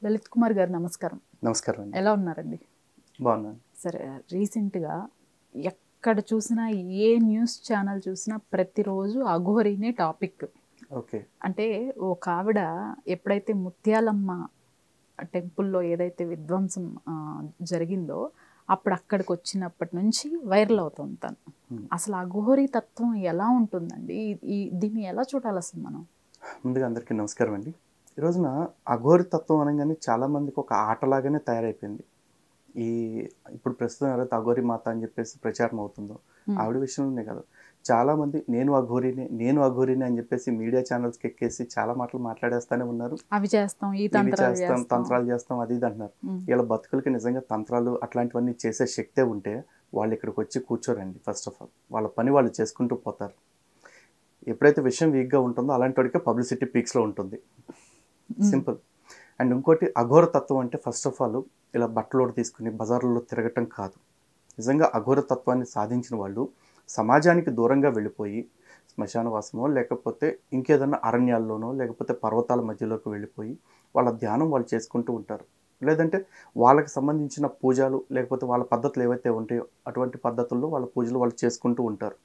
లలిత్ కుమార్ గారు నమస్కారం. నమస్కారం అండి. ఎలా ఉన్నారండి? బాగున్నాను. సరే, రీసెంట్గా ఎక్కడ చూసినా ఏ న్యూస్ ఛానల్ చూసినా ప్రతిరోజు అఘోరీనే టాపిక్. ఓకే. అంటే ఒక ఆవిడ ఎప్పుడైతే ముత్యాలమ్మ టెంపుల్లో ఏదైతే విధ్వంసం జరిగిందో అప్పుడు అక్కడికి వచ్చినప్పటి నుంచి వైరల్ అవుతుంది తను. అసలు అఘోరీ తత్వం ఎలా ఉంటుందండి? దీన్ని ఎలా చూడాలి అసలు మనం? ముందుగా అందరికీ నమస్కారం అండి. ఈ రోజున అఘోరి తత్వం అనగానే చాలామందికి ఒక ఆటలాగానే తయారైపోయింది. ఇప్పుడు ప్రస్తుతం ఎవరైతే అఘోరి మాత అని చెప్పేసి ప్రచారం అవుతుందో ఆవిడ విషయంలోనే కాదు, చాలామంది నేను అఘోరిని అని చెప్పేసి మీడియా ఛానల్స్కి ఎక్కేసి చాలా మాటలు మాట్లాడేస్తూనే ఉన్నారు. అవి చేస్తాం, తంత్రాలు చేస్తాం, అది ఇది అంటున్నారు. ఇలా బతుకులకి నిజంగా తంత్రాలు అట్లాంటివన్నీ చేసే శక్తే ఉంటే వాళ్ళు ఇక్కడికి వచ్చి కూర్చోరండి. ఫస్ట్ ఆఫ్ ఆల్ వాళ్ళ పని వాళ్ళు చేసుకుంటూ పోతారు. ఎప్పుడైతే విషయం వీక్గా ఉంటుందో అలాంటి వాడికే పబ్లిసిటీ పీక్స్లో ఉంటుంది. సింపుల్. అండ్ ఇంకోటి, అఘోర తత్వం అంటే ఫస్ట్ ఆఫ్ ఆల్ ఇలా బట్టలోడు తీసుకుని బజార్లలో తిరగటం కాదు. నిజంగా అఘోర తత్వాన్ని సాధించిన వాళ్ళు సమాజానికి దూరంగా వెళ్ళిపోయి శ్మశానవాసమో లేకపోతే ఇంకేదన్నా అరణ్యాల్లోనో లేకపోతే పర్వతాల మధ్యలోకి వెళ్ళిపోయి వాళ్ళ ధ్యానం వాళ్ళు చేసుకుంటూ ఉంటారు. లేదంటే వాళ్ళకి సంబంధించిన పూజలు లేకపోతే వాళ్ళ పద్ధతులు ఏవైతే ఉంటాయో అటువంటి పద్ధతుల్లో వాళ్ళ పూజలు వాళ్ళు చేసుకుంటూ ఉంటారు.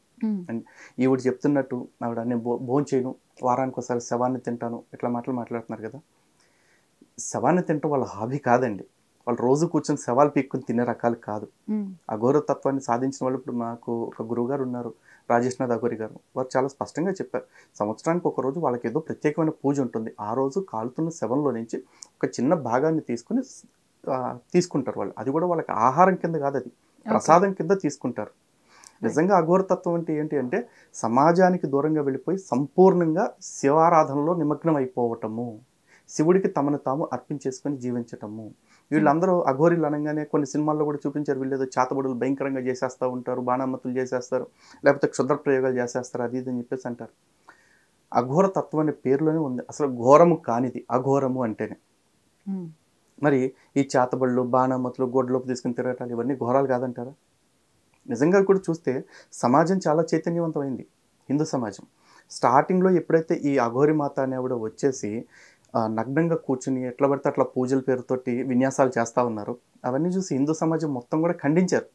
అండ్ ఈవిడ చెప్తున్నట్టు ఆవిడ నేను భోజనం చేయను, వారానికి ఒకసారి శవాన్ని తింటాను, ఇట్లా మాట్లాడుతున్నారు కదా. శవాన్ని తింటాం వాళ్ళ హాబీ కాదండి. వాళ్ళు రోజు కూర్చొని శవాలు పీక్కుని తినే రకాలు కాదు. అఘోర తత్వాన్ని సాధించిన వాళ్ళు ఇప్పుడు మాకు ఒక గురువు గారు ఉన్నారు, రాజేష్నాథ్ అఘోరి గారు. వారు చాలా స్పష్టంగా చెప్పారు, సంవత్సరానికి ఒక రోజు వాళ్ళకి ఏదో ప్రత్యేకమైన పూజ ఉంటుంది. ఆ రోజు కాలుతున్న శవంలో నుంచి ఒక చిన్న భాగాన్ని తీసుకుంటారు వాళ్ళు. అది కూడా వాళ్ళకి ఆహారం కింద కాదు, అది ప్రసాదం కింద తీసుకుంటారు. నిజంగా అఘోరతత్వం అంటే ఏంటి అంటే సమాజానికి దూరంగా వెళ్ళిపోయి సంపూర్ణంగా శివారాధనలో నిమగ్నం అయిపోవటము, శివుడికి తమను తాము అర్పించేసుకొని జీవించటము. వీళ్ళందరూ అఘోరీలు అనగానే కొన్ని సినిమాల్లో కూడా చూపించారు, వీళ్ళు ఏదో చేతబడులు భయంకరంగా చేసేస్తూ ఉంటారు, బాణామతులు చేసేస్తారు, లేకపోతే క్షుద్ర ప్రయోగాలు చేసేస్తారు, అది ఇది అని చెప్పేసి అంటారు. అఘోర తత్వం అనే పేరులోనే ఉంది అసలు ఘోరము కానిది అఘోరము అంటేనే. మరి ఈ చేతబడులు బాణామతులు గొడ్లోకి తీసుకుని తిరగటాలు ఇవన్నీ ఘోరాలు కాదంటారా? నిజంగా కూడా చూస్తే సమాజం చాలా చైతన్యవంతమైంది. హిందూ సమాజం స్టార్టింగ్లో ఎప్పుడైతే ఈ అఘోరి మాత అనేవిడ వచ్చేసి నగ్నంగా కూర్చుని ఎట్లా పడితే అట్లా పూజల పేరుతోటి విన్యాసాలు చేస్తూ ఉన్నారు, అవన్నీ చూసి హిందూ సమాజం మొత్తం కూడా ఖండించారు.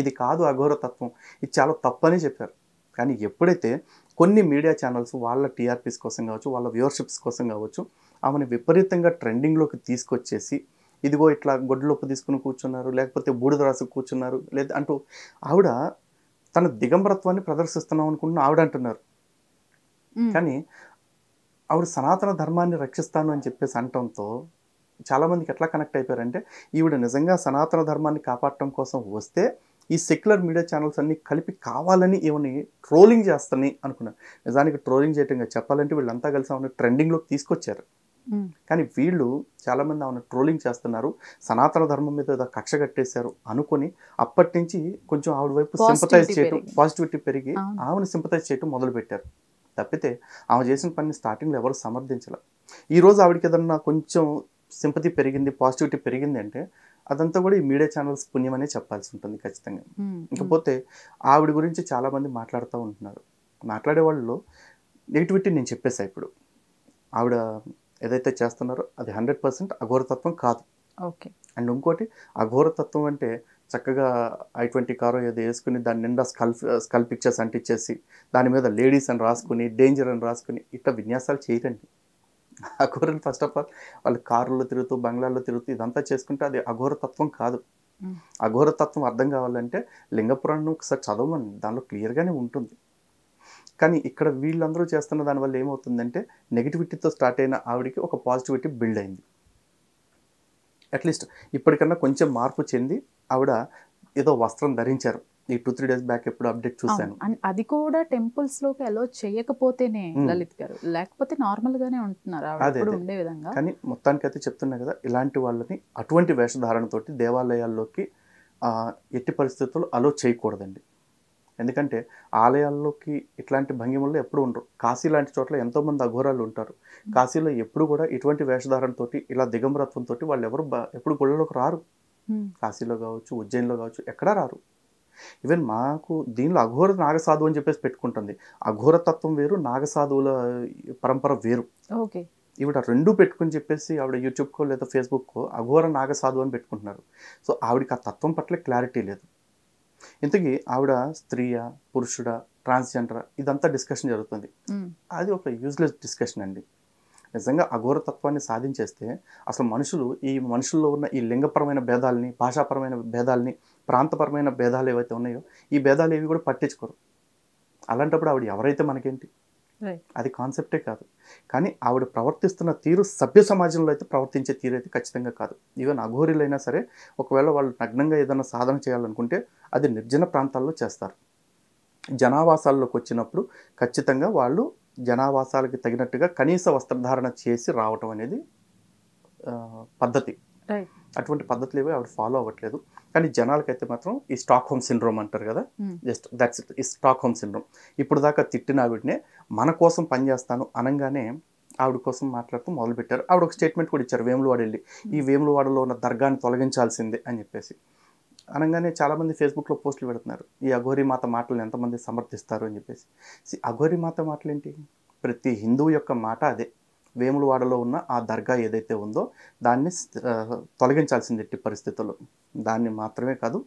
ఇది కాదు అఘోర తత్వం, ఇది చాలా తప్పని చెప్పారు. కానీ ఎప్పుడైతే కొన్ని మీడియా ఛానల్స్ వాళ్ళ టీఆర్పీస్ కోసం కావచ్చు, వాళ్ళ వ్యూవర్షిప్స్ కోసం కావచ్చు, ఆమెను విపరీతంగా ట్రెండింగ్లోకి తీసుకొచ్చేసి ఇదిగో ఇట్లా గొడ్లొప్పు తీసుకుని కూర్చున్నారు, లేకపోతే బూడిద రాసు కూర్చున్నారు లేదా అంటూ ఆవిడ తన దిగంబరత్వాన్ని ప్రదర్శిస్తున్నాం అనుకుంటున్న ఆవిడ అంటున్నారు. కానీ ఆవిడ సనాతన ధర్మాన్ని రక్షిస్తాను అని చెప్పేసి అనటంతో చాలామందికి ఎట్లా కనెక్ట్ అయిపోయారంటే ఈవిడ నిజంగా సనాతన ధర్మాన్ని కాపాడటం కోసం వస్తే ఈ సెక్యులర్ మీడియా ఛానల్స్ అన్నీ కలిపి కావాలని ఈవెని ట్రోలింగ్ చేస్తాని అనుకున్నారు. నిజానికి ట్రోలింగ్ చేయటంగా చెప్పాలంటే వీళ్ళంతా కలిసి ఆమెను ట్రెండింగ్లోకి తీసుకొచ్చారు. కానీ వీళ్ళు చాలామంది ఆమెను ట్రోలింగ్ చేస్తున్నారు, సనాతన ధర్మం మీద ఏదో కక్ష కట్టేశారు అనుకొని అప్పటి నుంచి కొంచెం ఆవిడ వైపు సింపతైజ్ చేయటం, పాజిటివిటీ పెరిగి ఆమెను సింపతైజ్ చేయటం మొదలుపెట్టారు. తప్పితే ఆమె చేసిన పని స్టార్టింగ్లో ఎవరు సమర్థించలేదు. ఈరోజు ఆవిడకి ఏదన్నా కొంచెం సింపతి పెరిగింది, పాజిటివిటీ పెరిగింది అంటే అదంతా కూడా ఈ మీడియా ఛానల్స్ పుణ్యం అనే చెప్పాల్సి ఉంటుంది ఖచ్చితంగా. ఇకపోతే ఆవిడ గురించి చాలామంది మాట్లాడుతూ ఉంటున్నారు. మాట్లాడే వాళ్ళలో నెగిటివిటీ నేను చెప్పేసా. ఇప్పుడు ఆవిడ ఏదైతే చేస్తున్నారో అది 100% అఘోరతత్వం కాదు. ఓకే. అండ్ ఇంకోటి, అఘోరతత్వం అంటే చక్కగా i20 కారో ఏదో వేసుకుని దాని నిండా స్కల్ పిక్చర్స్ అంటించేసి దాని మీద లేడీస్ అని రాసుకుని డేంజర్ అని రాసుకుని ఇట్లా విన్యాసాలు చేయరండి. అఘోరలు ఫస్ట్ ఆఫ్ ఆల్ వాళ్ళు కారుల్లో తిరుగుతూ బంగ్లాల్లో తిరుగుతూ ఇదంతా చేసుకుంటే అది అఘోరతత్వం కాదు. అఘోరతత్వం అర్థం కావాలంటే లింగపురాణం ఒకసారి చదవమని, దానిలో క్లియర్గానే ఉంటుంది. కానీ ఇక్కడ వీళ్ళందరూ చేస్తున్న దానివల్ల ఏమవుతుందంటే నెగిటివిటీతో స్టార్ట్ అయిన ఆవిడికి ఒక పాజిటివిటీ బిల్డ్ అయింది. అట్లీస్ట్ ఇప్పటికన్నా కొంచెం మార్పు చెంది ఆవిడ ఏదో వస్త్రం ధరించారు. ఈ 2-3 days బ్యాక్ ఎప్పుడు అప్డేట్ చూశాను. అది కూడా టెంపుల్స్ లోకి అలో చేయకపోతేనే లలిత్ గారు, లేకపోతే నార్మల్ గానే ఉంటున్నారు ఆవిడ ఉండే విధంగా. కానీ మొత్తానికి అయితే చెప్తున్నా కదా, ఇలాంటి వాళ్ళని అటువంటి వేషధారణతోటి దేవాలయాల్లోకి ఎట్టి పరిస్థితుల్లో అలో చేయకూడదండి. ఎందుకంటే ఆలయాల్లోకి ఇట్లాంటి భంగిమల్లో ఎప్పుడు ఉండరు. కాశీ లాంటి చోట్ల ఎంతోమంది అఘోరాలు ఉంటారు. కాశీలో ఎప్పుడు కూడా ఇటువంటి వేషధారణతో ఇలా దిగంబరత్వంతో వాళ్ళు ఎవరు ఎప్పుడు గుళ్ళలోకి రారు. కాశీలో కావచ్చు, ఉజ్జయిన్లో కావచ్చు, ఎక్కడా రారు. ఈవెన్ మాకు దీనిలో అఘోర నాగసాధువు అని చెప్పేసి పెట్టుకుంటుంది. అఘోరతత్వం వేరు, నాగసాధువుల పరంపర వేరు. ఓకే. ఈవిడ రెండు పెట్టుకుని చెప్పేసి ఆవిడ యూట్యూబ్కో లేదా ఫేస్బుక్కో అఘోర నాగసాధు అని పెట్టుకుంటున్నారు. సో ఆవిడకి ఆ తత్వం పట్ల క్లారిటీ లేదు. ఇంతకీ ఆవిడ స్త్రీయా, పురుషుడా, ట్రాన్స్జెండరా, ఇదంతా డిస్కషన్ జరుగుతుంది. అది ఒక యూజ్లెస్ డిస్కషన్ అండి. నిజంగా అఘోరతత్వాన్ని సాధించేస్తే అసలు ఈ మనుషుల్లో ఉన్న ఈ లింగపరమైన భేదాలని, భాషాపరమైన భేదాలని, ప్రాంతపరమైన భేదాలు ఏవైతే ఉన్నాయో ఈ భేదాలు ఏవి కూడా పట్టించుకోరు. అలాంటప్పుడు ఆవిడ ఎవరైతే మనకేంటి, అది కాన్సెప్టే కాదు. కానీ ఆవిడ ప్రవర్తిస్తున్న తీరు సభ్య సమాజంలో అయితే ప్రవర్తించే తీరు అయితే ఖచ్చితంగా కాదు. ఈవెన్ అఘోరీలైనా సరే ఒకవేళ వాళ్ళు నగ్నంగా ఏదైనా సాధన చేయాలనుకుంటే అది నిర్జన ప్రాంతాల్లో చేస్తారు. జనావాసాల్లోకి వచ్చినప్పుడు ఖచ్చితంగా వాళ్ళు జనావాసాలకి తగినట్టుగా కనీస వస్త్రధారణ చేసి రావటం అనేది పద్ధతి. అటువంటి పద్ధతులు ఏవో ఆవిడ ఫాలో అవ్వట్లేదు. కానీ జనాలకైతే మాత్రం ఈ స్టాక్హోమ్ సిండ్రోమ్ అంటారు కదా, జస్ట్ దట్స్ ఇట్, ఈ స్టాక్హోమ్ సిండ్రోమ్. ఇప్పుడు దాకా తిట్టిన ఆవిడనే మన కోసం పనిచేస్తాను అనగానే ఆవిడ కోసం మాట్లాడుతూ మొదలుపెట్టారు. ఆవిడ ఒక స్టేట్మెంట్ కూడా ఇచ్చారు, వేములవాడ వెళ్ళి ఈ వేములవాడలో ఉన్న దర్గాని తొలగించాల్సిందే అని చెప్పేసి అనగానే చాలామంది ఫేస్బుక్లో పోస్టులు పెడుతున్నారు, ఈ అఘోరీ మాత మాటలను ఎంతమంది సమర్థిస్తారు అని చెప్పేసి. అఘోరీ మాత మాటలు ఏంటి? ప్రతి హిందువు యొక్క మాట అదే. వేములవాడలో ఉన్న ఆ దర్గా ఏదైతే ఉందో దాన్ని తొలగించాల్సింది ఎట్టి పరిస్థితుల్లో. దాన్ని మాత్రమే కాదు,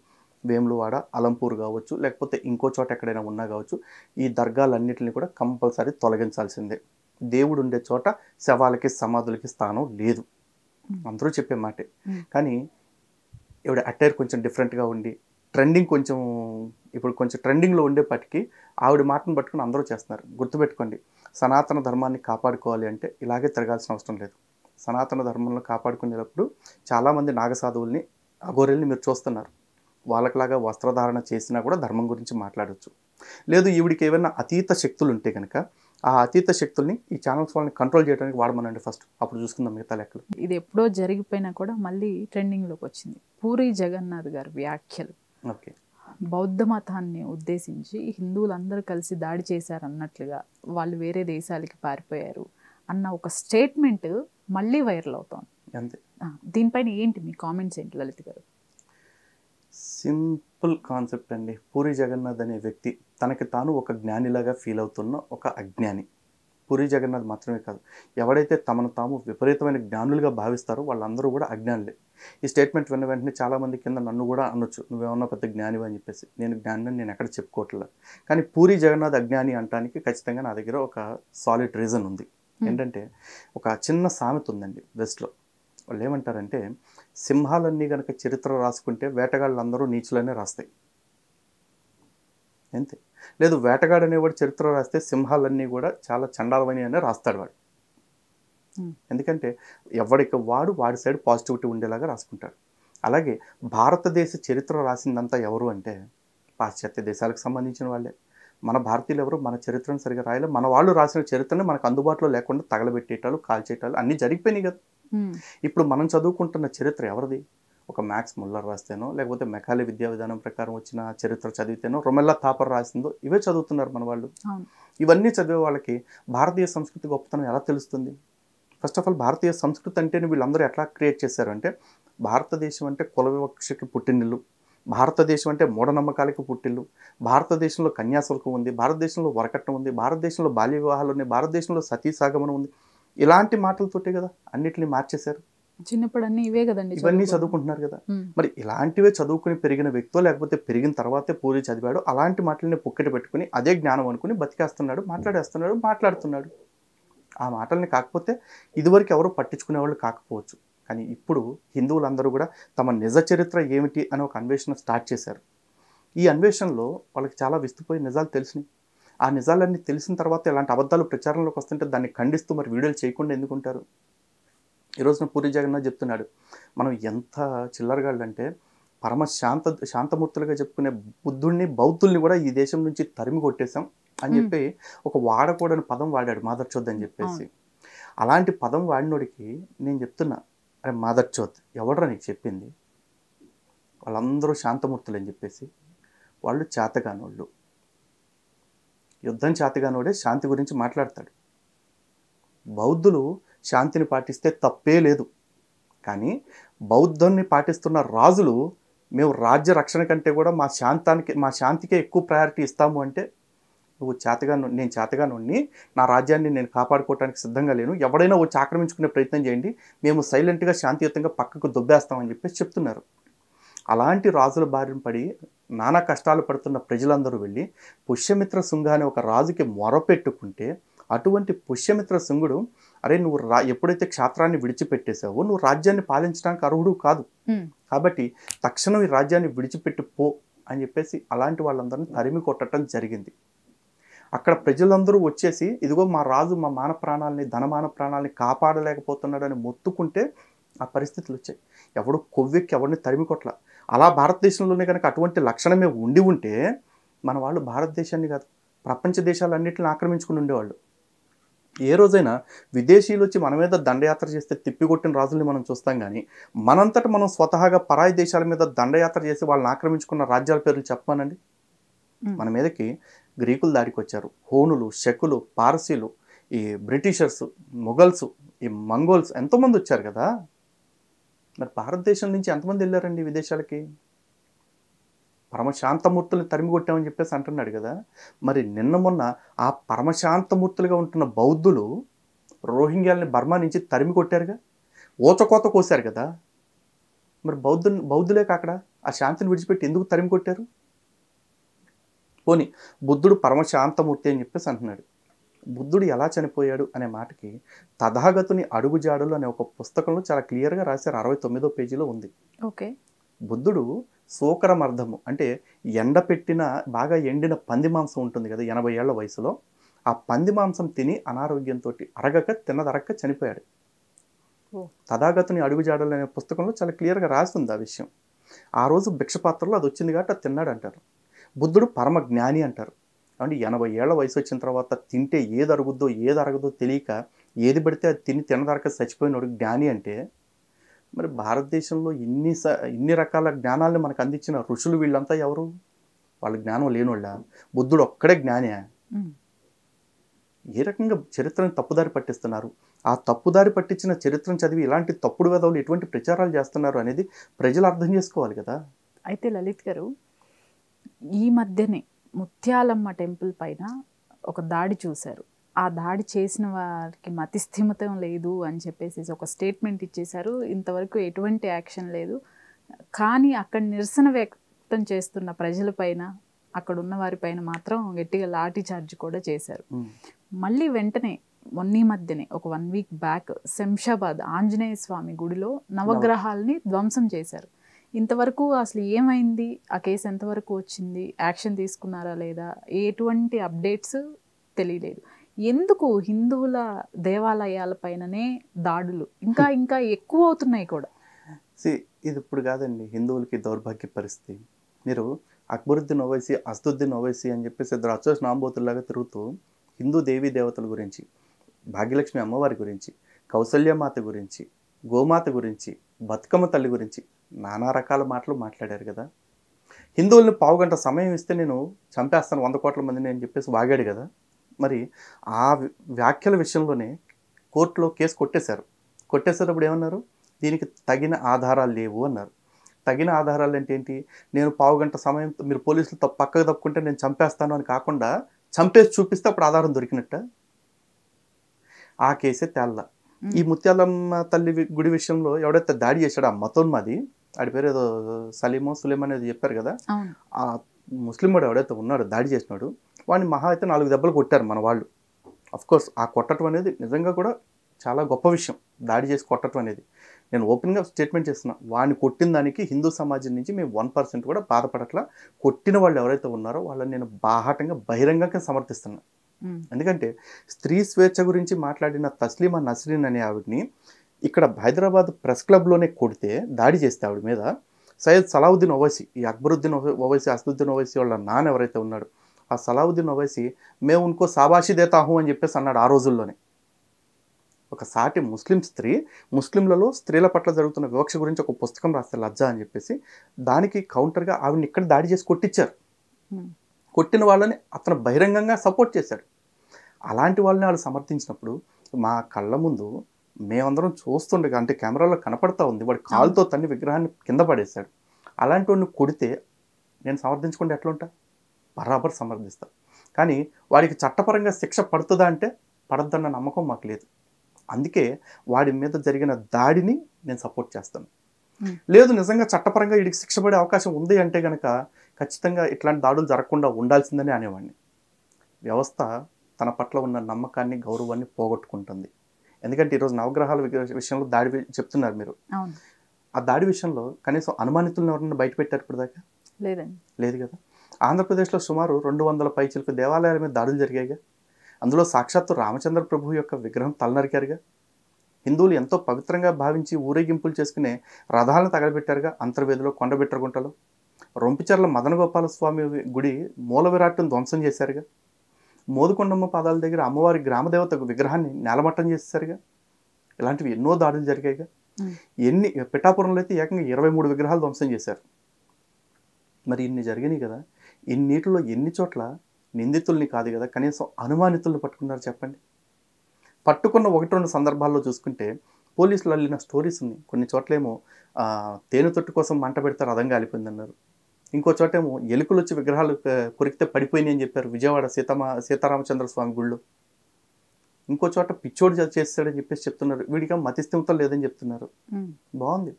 వేములవాడ, అలంపూర్ కావచ్చు, లేకపోతే ఇంకో చోట ఎక్కడైనా ఉన్నా కావచ్చు, ఈ దర్గాలన్నింటినీ కూడా కంపల్సరీ తొలగించాల్సిందే. దేవుడు ఉండే చోట శవాలకి, సమాధులకి స్థానం లేదు, అందరూ చెప్పే మాటే. కానీ ఈవిడ అటైర్ కొంచెం డిఫరెంట్గా ఉండి ట్రెండింగ్ ఇప్పుడు కొంచెం ట్రెండింగ్లో ఉండేపటికి ఆవిడ మాటను పట్టుకుని అందరూ చేస్తున్నారు. గుర్తుపెట్టుకోండి, సనాతన ధర్మాన్ని కాపాడుకోవాలి అంటే ఇలాగే తిరగాల్సిన అవసరం లేదు. సనాతన ధర్మంలో కాపాడుకునేటప్పుడు చాలామంది నాగసాధువుల్ని, అఘోరీల్ని మీరు చూస్తున్నారు. వాళ్ళకిలాగా వస్త్రధారణ చేసినా కూడా ధర్మం గురించి మాట్లాడవచ్చు. లేదు ఈవిడికి ఏమైనా అతీత శక్తులు ఉంటే కనుక ఆ అతీత శక్తుల్ని ఈ ఛానల్స్ వాళ్ళని కంట్రోల్ చేయడానికి వాడమనండి ఫస్ట్, అప్పుడు చూసుకుందాం మిగతా లెక్కలు. ఇది ఎప్పుడో జరిగిపోయినా కూడా మళ్ళీ ట్రెండింగ్లోకి వచ్చింది పూరి జగన్నాథ్ గారి వ్యాఖ్యలు. ఓకే, బౌద్ధ మతాన్ని ఉద్దేశించి హిందువులందరూ కలిసి దాడి చేశారు అన్నట్లుగా, వాళ్ళు వేరే దేశాలకి పారిపోయారు అన్న ఒక స్టేట్మెంట్ మళ్ళీ వైరల్ అవుతోంది. అంతే. దీనిపైన ఏంటి మీ కామెంట్స్ ఏంటి లలిత్ గారు? సింపుల్ కాన్సెప్ట్ అండి. పూరి జగన్నాథ్ అనే వ్యక్తి తనకి తాను ఒక జ్ఞానిలాగా ఫీల్ అవుతున్న ఒక అజ్ఞాని. పూరి జగన్నాథ్ మాత్రమే కాదు, ఎవడైతే తమను తాము విపరీతమైన జ్ఞానులుగా భావిస్తారో వాళ్ళందరూ కూడా అజ్ఞానులే. ఈ స్టేట్మెంట్ విన్న వెంటనే చాలామంది కింద నన్ను కూడా అనొచ్చు, నువ్వేమన్నా పెద్ద జ్ఞానివి అని చెప్పేసి. నేను జ్ఞాని నేను ఎక్కడ చెప్పుకోవట్లేదు. కానీ పూరి జగన్నాథ్ అజ్ఞాని అనటానికి ఖచ్చితంగా నా దగ్గర ఒక సాలిడ్ రీజన్ ఉంది. ఏంటంటే ఒక చిన్న సామెత ఉందండి వెస్ట్లో. వాళ్ళు ఏమంటారంటే, సింహాలన్నీ కనుక చరిత్ర రాసుకుంటే వేటగాళ్ళందరూ నీచులనే రాస్తాయి. అంతే. లేదు, వేటగాడు అనేవాడు చరిత్ర రాస్తే సింహాలన్నీ కూడా చాలా చండాలమని అనే రాస్తాడు వాడు. ఎందుకంటే ఎవరికి వాడి సైడ్ పాజిటివిటీ ఉండేలాగా రాసుకుంటాడు. అలాగే భారతదేశ చరిత్ర రాసిందంతా ఎవరు అంటే పాశ్చాత్య దేశాలకు సంబంధించిన వాళ్ళే. మన భారతీయులు ఎవరు మన చరిత్రను సరిగా రాయలే. మన వాళ్ళు రాసిన చరిత్రని మనకు అందుబాటులో లేకుండా తగలబెట్టేటాలు, కాల్చేటాలు అన్నీ జరిగిపోయినాయి కదా. ఇప్పుడు మనం చదువుకుంటున్న చరిత్ర ఎవరిది? ఒక మ్యాక్స్ ముల్లర్ రాస్తేనో, లేకపోతే మెకాలే విద్యా విధానం ప్రకారం వచ్చిన చరిత్ర చదివితేనో, రొమెల్లా థాపర్ రాసిందో ఇవే చదువుతున్నారు మన వాళ్ళు. ఇవన్నీ చదివే వాళ్ళకి భారతీయ సంస్కృతి గొప్పతనం ఎలా తెలుస్తుంది? ఫస్ట్ ఆఫ్ ఆల్ భారతీయ సంస్కృతి అంటేనే వీళ్ళందరూ ఎట్లా క్రియేట్ చేశారు అంటే, భారతదేశం అంటే కుల వివక్షకి పుట్టినిల్లు, భారతదేశం అంటే మూఢనమ్మకాలకి పుట్టిల్లు, భారతదేశంలో కన్యాశుల్కం ఉంది, భారతదేశంలో వరకట్నం ఉంది, భారతదేశంలో బాల్య వివాహాలు ఉన్నాయి, భారతదేశంలో సతీసాగమనం ఉంది. ఇలాంటి మాటలతోటే కదా అన్నిటిని మార్చేశారు. చిన్నప్పుడు అన్నీ ఇవే కదండి, ఇవన్నీ చదువుకుంటున్నారు కదా. మరి ఇలాంటివే చదువుకుని పెరిగిన వ్యక్తో, లేకపోతే పెరిగిన తర్వాతే పూరి చదివాడు, అలాంటి మాటలని పుక్కెట పెట్టుకుని అదే జ్ఞానం అనుకుని బతికేస్తున్నాడు, మాట్లాడుతున్నాడు. ఆ మాటల్ని కాకపోతే ఇదివరకు ఎవరు పట్టించుకునేవాళ్ళు కాకపోవచ్చు. కానీ ఇప్పుడు హిందువులందరూ కూడా తమ నిజ చరిత్ర ఏమిటి అని ఒక అన్వేషణ స్టార్ట్ చేశారు. ఈ అన్వేషణలో వాళ్ళకి చాలా విస్తుపోయి నిజాలు తెలిసినాయి. ఆ నిజాలన్నీ తెలిసిన తర్వాత ఇలాంటి అబద్ధాలు ప్రచారంలోకి వస్తుంటే దాన్ని ఖండిస్తూ మరి వీడియోలు చేయకుండా ఎందుకుంటారు? ఈరోజున పూరి జగన్నాథ్ చెప్తున్నాడు, మనం ఎంత చిల్లరగాళ్ళంటే పరమ శాంతమూర్తులుగా చెప్పుకునే బుద్ధుడిని, బౌద్ధుల్ని కూడా ఈ దేశం నుంచి తరిమి కొట్టేశాం అని చెప్పి ఒక వాడకూడని పదం వాడాడు, మాదర్చోద్ అని చెప్పేసి. అలాంటి పదం వాడినోడికి నేను చెప్తున్నా, అరే మాదర్చోద్ ఎవడరా నీకు చెప్పింది? వాళ్ళందరూ శాంతమూర్తులు అని చెప్పేసి. వాళ్ళు చేతగానోళ్ళు. యుద్ధం చేతగానోడే శాంతి గురించి మాట్లాడతాడు. బౌద్ధులు శాంతిని పాటిస్తే తప్పే లేదు. కానీ బౌద్ధాన్ని పాటిస్తున్న రాజులు మేము రాజ్య రక్షణ కంటే కూడా మా శాంతికే ఎక్కువ ప్రయారిటీ ఇస్తాము అంటే నువ్వు నేను చేతగానోడిని, నా రాజ్యాన్ని నేను కాపాడుకోవడానికి సిద్ధంగా లేను, ఎవడైనా వచ్చి ఆక్రమించుకునే ప్రయత్నం చేయండి, మేము సైలెంట్గా శాంతియుతంగా పక్కకు దొబ్బేస్తామని చెప్పేసి చెప్తున్నారు. అలాంటి రాజుల బారిన పడి నానా కష్టాలు పడుతున్న ప్రజలందరూ వెళ్ళి పుష్యమిత్ర శుంగ అనే ఒక రాజుకి మొరపెట్టుకుంటే, అటువంటి పుష్యమిత్ర శుంగుడు, అరే నువ్వు ఎప్పుడైతే క్షాత్రాన్ని విడిచిపెట్టేశావో నువ్వు రాజ్యాన్ని పాలించడానికి అర్హుడు కాదు, కాబట్టి తక్షణం ఈ రాజ్యాన్ని విడిచిపెట్టి పో అని చెప్పేసి అలాంటి వాళ్ళందరినీ తరిమి కొట్టడం జరిగింది. అక్కడ ప్రజలందరూ వచ్చేసి ఇదిగో మా రాజు మా మాన ప్రాణాలని ధనమాన ప్రాణాలని కాపాడలేకపోతున్నాడని మొత్తుకుంటే ఆ పరిస్థితులు వచ్చాయి. ఎవడు కొవ్వెక్కి ఎవరిని తరిమి కొట్ల. అలా భారతదేశంలోనే కనుక అటువంటి లక్షణమే ఉండి ఉంటే మన వాళ్ళు భారతదేశాన్ని కాదు ప్రపంచ దేశాలన్నింటిని ఆక్రమించుకుని ఉండేవాళ్ళు. ఏ రోజైనా విదేశీయులు వచ్చి మన మీద దండయాత్ర చేస్తే తిప్పికొట్టిన రాజుల్ని మనం చూస్తాం, కానీ మనంతట మనం స్వతహాగా పరాయి దేశాల మీద దండయాత్ర చేసి వాళ్ళని ఆక్రమించుకున్న రాజ్యాల పేర్లు చెప్పానండి. మన మీదకి గ్రీకులు దాడికి వచ్చారు, హోనులు, శకులు, పారసీలు, ఈ బ్రిటిషర్స్, మొఘల్స్, ఈ మంగోల్స్ ఎంతోమంది వచ్చారు కదా. మరి భారతదేశం నుంచి ఎంతమంది వెళ్ళారండి విదేశాలకి? పరమశాంతమూర్తుల్ని తరిమి కొట్టామని చెప్పేసి అంటున్నాడు కదా. మరి నిన్న మొన్న ఆ పరమశాంతమూర్తులుగా ఉంటున్న బౌద్ధులు రోహింగ్యాలని బర్మా నుంచి తరిమి కొట్టారుగా, ఓచకోత కోసారు కదా. మరి బౌద్ధులే కాకడా ఆ శాంతిని విడిచిపెట్టి ఎందుకు తరిమి కొట్టారు? పోనీ బుద్ధుడు పరమశాంతమూర్తి అని చెప్పేసి అంటున్నాడు. బుద్ధుడు ఎలా చనిపోయాడు అనే మాటకి తథాగతుని అడుగుజాడలు అనే ఒక పుస్తకంలో చాలా క్లియర్గా రాశారు, 69వ పేజీలో ఉంది. ఓకే. బుద్ధుడు సోకరమర్ధము అంటే ఎండపెట్టిన బాగా ఎండిన పంది మాంసం ఉంటుంది కదా 80 ఏళ్ల వయసులో, ఆ పంది మాంసం తిని అనారోగ్యంతో అరగక తిన్నదరక్క చనిపోయాడు. తథాగతుని అడుగుజాడలు అనే పుస్తకంలో చాలా క్లియర్గా రాస్తుంది ఆ విషయం. ఆ రోజు భిక్షపాత్రలో అది వచ్చింది కాబట్టి అది తిన్నాడు అంటారు. బుద్ధుడు పరమ జ్ఞాని అంటారు. అంటే 80 ఏళ్ల వయసు వచ్చిన తర్వాత తింటే ఏది అరుగుద్దో ఏది అరగదో తెలియక ఏది పడితే అది తిన్నదరక చచ్చిపోయినోడు జ్ఞాని అంటే, మరి భారతదేశంలో ఇన్ని రకాల జ్ఞానాలను మనకు అందించిన ఋషులు వీళ్ళంతా ఎవరు? వాళ్ళ జ్ఞానం లేనోళ్ళ? బుద్ధుడు ఒక్కడే జ్ఞానే? ఏ రకంగా చరిత్రను తప్పుదారి పట్టిస్తున్నారు? ఆ తప్పుదారి పట్టించిన చరిత్రను చదివి ఇలాంటి తప్పుడు వెధవులు ఎటువంటి ప్రచారాలు చేస్తున్నారు అనేది ప్రజలు అర్థం చేసుకోవాలి కదా. అయితే లలిత్ గారు, ఈ మధ్యనే ముత్యాలమ్మ టెంపుల్ పైన ఒక దాడి చూశారు. ఆ దాడి చేసిన వారికి మతిస్థిమితం లేదు అని చెప్పేసి ఒక స్టేట్మెంట్ ఇచ్చేశారు. ఇంతవరకు ఎటువంటి యాక్షన్ లేదు. కానీ అక్కడ నిరసన వ్యక్తం చేస్తున్న ప్రజలపైన, అక్కడ ఉన్న వారిపైన మాత్రం గట్టిగా లాఠీ చార్జ్ కూడా చేశారు. మళ్ళీ వెంటనే ఈ మధ్యనే ఒక 1 వీక్ బ్యాక్ శంషాబాద్ ఆంజనేయ స్వామి గుడిలో నవగ్రహాలని ధ్వంసం చేశారు. ఇంతవరకు అసలు ఏమైంది? ఆ కేసు ఎంతవరకు వచ్చింది? యాక్షన్ తీసుకున్నారా లేదా? ఎటువంటి అప్డేట్స్ తెలియలేదు. ఎందుకు హిందువుల దేవాలయాల పైననే దాడులు ఇంకా ఇంకా ఎక్కువ అవుతున్నాయి కూడా? ఇది ఇప్పుడు కాదండి హిందువులకి దౌర్భాగ్య పరిస్థితి. మీరు అక్బరుద్దీన్ ఓవైసీ, అసదుద్దీన్ ఓవైసీ అని చెప్పేసి ఇద్దరు అచ్చోస్ నాంబోతుల్లాగా తిరుగుతూ హిందూ దేవీ దేవతల గురించి, భాగ్యలక్ష్మి అమ్మవారి గురించి, కౌసల్యమాత గురించి, గోమాత గురించి, బతుకమ్మ తల్లి గురించి నానా రకాల మాటలు మాట్లాడారు కదా. హిందువుల్ని పావుగంట సమయం ఇస్తే నేను చంపేస్తాను 100 కోట్ల మందిని అని చెప్పేసి వాగాడు కదా. మరి ఆ వ్యాఖ్యల విషయంలోనే కోర్టులో కేసు కొట్టేశారు. కొట్టేసేటప్పుడు ఏమన్నారు? దీనికి తగిన ఆధారాలు లేవు అన్నారు. తగిన ఆధారాలు అంటే ఏంటి? నేను పావుగంట సమయం మీరు పోలీసులు పక్కకు తప్పుకుంటే నేను చంపేస్తాను అని కాకుండా చంపేసి చూపిస్తే అప్పుడు ఆధారం దొరికినట్ట. ఆ కేసే తేల్లా. ఈ ముత్యాలమ్మ తల్లి గుడి విషయంలో ఎవడైతే దాడి చేశాడో ఆ మతోన్మాది, ఆడి పేరు ఏదో సులేం అనేది చెప్పారు కదా, ఆ ముస్లిం వాడు ఎవడైతే ఉన్నాడో దాడి చేసినాడు వాడిని మహా అయితే 4 దెబ్బలు కొట్టారు మన వాళ్ళు. అఫ్కోర్స్ ఆ కొట్టడం అనేది నిజంగా కూడా చాలా గొప్ప విషయం, దాడి చేసి కొట్టడం అనేది. నేను ఓపెన్గా స్టేట్మెంట్ చేస్తున్నా, వాడిని కొట్టిన దానికి హిందూ సమాజం నుంచి మేము 1% కూడా బాధపడట్లా. కొట్టిన వాళ్ళు ఎవరైతే ఉన్నారో వాళ్ళని నేను బాహాటంగా బహిరంగంగా సమర్థిస్తున్నా. ఎందుకంటే స్త్రీ స్వేచ్ఛ గురించి మాట్లాడిన తస్లీమా నస్రీన్ అనే ఆవిడని ఇక్కడ హైదరాబాద్ ప్రెస్ క్లబ్లోనే కొడితే, దాడి చేస్తే ఆవిడ మీద సయ్యద్ సలావుద్దీన్ ఓవైసీ, ఈ అక్బరుద్దీన్ ఓవైసీ, అసదుద్దీన్ ఓవైసీ వాళ్ళ నాన్న ఎవరైతే ఉన్నాడు ఆ సలావుద్దీన్ ఓవైసీ మేము ఉన్కో సాబాషి దేతా హూ అని చెప్పేసి అన్నాడు ఆ రోజుల్లోనే. ఒక సాటి ముస్లిం స్త్రీ, ముస్లింలలో స్త్రీల పట్ల జరుగుతున్న వివక్ష గురించి ఒక పుస్తకం రాస్తే లజ్జా అని చెప్పేసి, దానికి కౌంటర్గా ఆవిడని ఇక్కడ దాడి చేసి కొట్టించారు. కొట్టిన వాళ్ళని అతను బహిరంగంగా సపోర్ట్ చేశాడు. అలాంటి వాళ్ళని వాళ్ళు సమర్థించినప్పుడు మా కళ్ళ ముందు మేమందరం చూస్తుండగా, అంటే కెమెరాలో కనపడతా ఉంది, వాడు కాలుతో తన్ని విగ్రహాన్ని కింద పడేశాడు. అలాంటి వాడిని కొడితే నేను సమర్థించుకుంటే ఎట్లా ఉంటా? బరాబర్ సమర్థిస్తా. కానీ వాడికి చట్టపరంగా శిక్ష పడుతుందా అంటే పడద్దన్న నమ్మకం మాకు లేదు. అందుకే వాడి మీద జరిగిన దాడిని నేను సపోర్ట్ చేస్తాను. లేదు నిజంగా చట్టపరంగా వీడికి శిక్ష పడే అవకాశం ఉంది అంటే కనుక ఖచ్చితంగా ఇట్లాంటి దాడులు జరగకుండా ఉండాల్సిందని అనేవాడిని. వ్యవస్థ తన పట్ల ఉన్న నమ్మకాన్ని, గౌరవాన్ని పోగొట్టుకుంటుంది. ఎందుకంటే ఈరోజు నవగ్రహాల విషయంలో దాడి చెప్తున్నారు మీరు. ఆ దాడి విషయంలో కనీసం అనుమానితులను ఎవరైనా బయట పెట్టారు ఇప్పుడు దాకా? లేదండి. లేదు కదా. ఆంధ్రప్రదేశ్లో సుమారు 200 పైచిలకు దేవాలయాల మీద దాడులు జరిగాయిగా. అందులో సాక్షాత్తు రామచంద్ర ప్రభు యొక్క విగ్రహం తలనరికారుగా. హిందువులు ఎంతో పవిత్రంగా భావించి ఊరేగింపులు చేసుకునే రథాలను తగలబెట్టారుగా అంతర్వేదిలో, కొండబిట్రగుంటలో. రొంపిచెర్ల మదనగోపాల స్వామి గుడి మూల విరాట్టును ధ్వంసం చేశారుగా. మోదుకొండమ్మ పాదాల దగ్గర అమ్మవారి గ్రామదేవత విగ్రహాన్ని నేలమట్టం చేశారుగా. ఇలాంటివి ఎన్నో దాడులు జరిగాయిగా. పిఠాపురంలో అయితే ఏకంగా 23 విగ్రహాలు ధ్వంసం చేశారు. మరి ఇన్ని జరిగినాయి కదా. ఇన్నిటిలో ఎన్ని చోట్ల నిందితుల్ని కాదు కదా, కనీసం అనుమానితుల్ని పట్టుకున్నారు చెప్పండి. పట్టుకున్న 1-2 సందర్భాల్లో చూసుకుంటే పోలీసులు అల్లిన స్టోరీస్ ఉన్నాయి. కొన్ని చోట్లేమో తేనె తొట్టు కోసం మంట పెడితే రథం కాలిపోయిందన్నారు. ఇంకో చోటేమో ఎలుకలు వచ్చి విగ్రహాలు కొరికితే పడిపోయినాయి అని చెప్పారు విజయవాడ సీతారామచంద్ర స్వామి గుళ్ళో. ఇంకో చోట పిచ్చోడు చేస్తాడని చెప్పేసి చెప్తున్నారు. వీడికి మతిస్థిమితం లేదని చెప్తున్నారు. బాగుంది.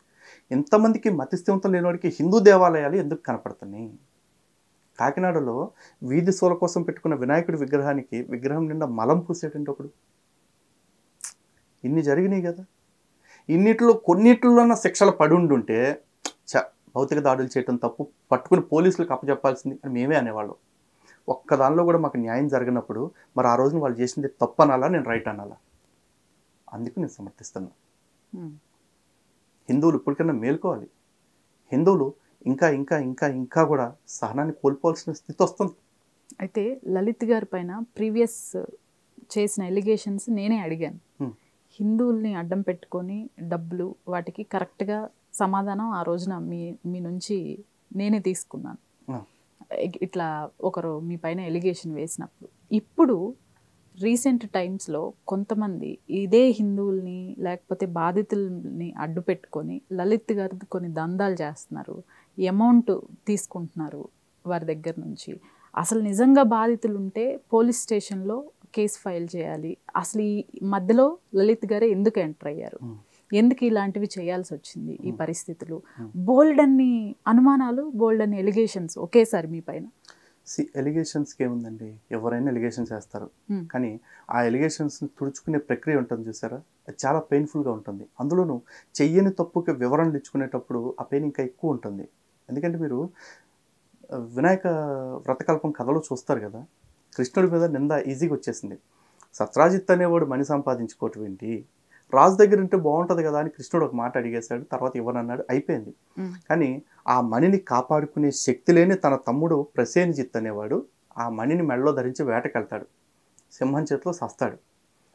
ఎంతమందికి మతిస్థిమితం లేనివాడికి హిందూ దేవాలయాలు ఎందుకు కనపడుతున్నాయి? కాకినాడలో వీధి సోల కోసం పెట్టుకున్న వినాయకుడి విగ్రహం నిండా మలం పూసేటంటే ఒకడు. ఇన్ని జరిగినాయి కదా. కొన్నిటిలోన శిక్షలు పడి ఉండుంటే భౌతిక దాడులు చేయటం తప్పు, పట్టుకుని పోలీసులకు అప్పచెప్పాల్సింది అని మేమే అనేవాళ్ళం. ఒక్క దానిలో కూడా మాకు న్యాయం జరిగినప్పుడు మరి ఆ రోజున వాళ్ళు చేసింది తప్పు అనాలా, నేను రైట్ అనాలా? అందుకు నేను సమర్థిస్తున్నా. హిందువులు ఇప్పటికన్నా మేల్కోవాలి. హిందువులు ఇంకా ఇంకా ఇంకా ఇంకా కూడా సహనాన్ని కోల్పోవాల్సిన స్థితి వస్తుంది. అయితే లలిత్ గారి పైన ప్రీవియస్ చేసిన ఎలిగేషన్స్ నేనే అడిగాను. హిందువుల్ని అడ్డం పెట్టుకొని డబ్బులు వాటికి కరెక్ట్గా సమాధానం ఆ రోజున మీ నుంచి నేనే తీసుకున్నాను. ఇట్లా ఒకరు మీ పైన ఎలిగేషన్ వేసినప్పుడు. ఇప్పుడు రీసెంట్ టైమ్స్లో కొంతమంది ఇదే హిందువుల్ని లేకపోతే బాధితుల్ని అడ్డు పెట్టుకొని లలిత్ గారు కొన్ని దందాలు చేస్తున్నారు, అమౌంట్ తీసుకుంటున్నారు వారి దగ్గర నుంచి. అసలు నిజంగా బాధితులు ఉంటే పోలీస్ స్టేషన్లో కేసు ఫైల్ చేయాలి. అసలు ఈ మధ్యలో లలిత్ గారే ఎందుకు ఎంటర్ అయ్యారు, ఎందుకు ఇలాంటివి చేయాల్సి వచ్చింది, ఈ పరిస్థితులు, బోల్డ్ అన్ని అనుమానాలు, బోల్డ్ అన్ని ఎలిగేషన్స్ ఒకేసారి మీ పైన. ఎలిగేషన్స్కి ఏముందండి, ఎవరైనా ఎలిగేషన్స్ చేస్తారు. కానీ ఆ ఎలిగేషన్స్ని తుడుచుకునే ప్రక్రియ ఉంటుంది చూసారా, అది చాలా పెయిన్ఫుల్గా ఉంటుంది. అందులోనూ చెయ్యని తప్పుకి వివరణలు ఇచ్చుకునేటప్పుడు ఆ పెయిన్ ఇంకా ఎక్కువ ఉంటుంది. ఎందుకంటే మీరు వినాయక వ్రతకల్పం కథలో చూస్తారు కదా, కృష్ణుడి మీద నింద ఈజీగా వచ్చేసింది. సత్రాజిత్ అనేవాడు మణి సంపాదించుకోవటం ఏంటి, రాజు దగ్గర ఉంటే బాగుంటుంది కదా అని కృష్ణుడు ఒక మాట అడిగేశాడు, తర్వాత ఇవ్వనన్నాడు, అయిపోయింది. కానీ ఆ మణిని కాపాడుకునే శక్తి లేని తన తమ్ముడు ప్రసేనజిత్ అనేవాడు ఆ మణిని మెడలో ధరించి వేటకెళ్తాడు, సింహం చేతిలో సస్తాడు.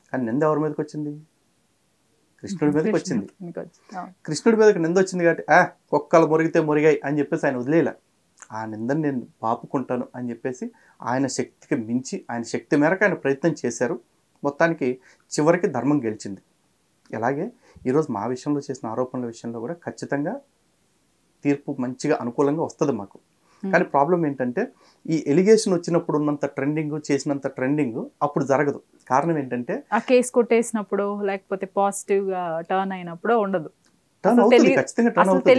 కానీ నింద ఎవరి మీదకి వచ్చింది? కృష్ణుడి మీదకి వచ్చింది. కృష్ణుడి మీదకి నింద వచ్చింది కాబట్టి కుక్కలు మురిగితే మురిగాయి అని చెప్పేసి ఆయన వదిలేలా. ఆ నిందని నేను పాపుకుంటాను అని చెప్పేసి ఆయన శక్తికి మించి, ఆయన శక్తి మేరకు ఆయన ప్రయత్నం చేశారు. మొత్తానికి చివరికి ధర్మం గెలిచింది. అలాగే ఈరోజు మా విషయంలో చేసిన ఆరోపణల విషయంలో కూడా ఖచ్చితంగా తీర్పు మంచిగా అనుకూలంగా వస్తుంది మాకు. కానీ ప్రాబ్లం ఏంటంటే ఈ ఎలిగేషన్ వచ్చినప్పుడు ఉన్నంత ట్రెండింగ్, చేసినంత ట్రెండింగ్ అప్పుడు జరగదు. కారణం ఏంటంటే ఆ కేసు కొట్టేసినప్పుడు లేకపోతే పాజిటివ్గా టర్న్ అయినప్పుడు ఉండదు. టర్న్ అవుతుంది, ఖచ్చితంగా టర్న్ అవుతుంది.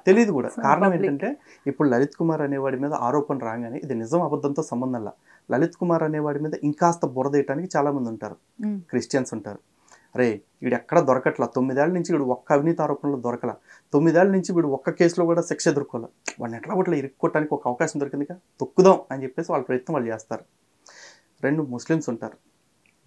తెలియదు కూడా. కారణం ఏంటంటే ఇప్పుడు లలిత్ కుమార్ అనేవాడి మీద ఆరోపణ రాగానే ఇది నిజం అబద్ధంతో సంబంధంలా. లలిత్ కుమార్ అనేవాడి మీద ఇంకాస్త బురదేయటానికి చాలా మంది ఉంటారు, క్రిస్టియన్స్ ఉంటారు. అరే వీడు ఎక్కడ దొరకట్లా, 9 ఏళ్ళ నుంచి వీడు ఒక్క అవినీతి ఆరోపణలో దొరకలా, 9 ఏళ్ళ నుంచి వీడు ఒక్క కేసులో కూడా శిక్ష ఎదుర్కోలే, వాడిని ఎట్లా ఒకట్లా ఇరుక్కోవటానికి ఒక అవకాశం దొరికిందిగా, తొక్కుదాం అని చెప్పేసి వాళ్ళ ప్రయత్నం వాళ్ళు చేస్తారు. 2 ముస్లిమ్స్ ఉంటారు,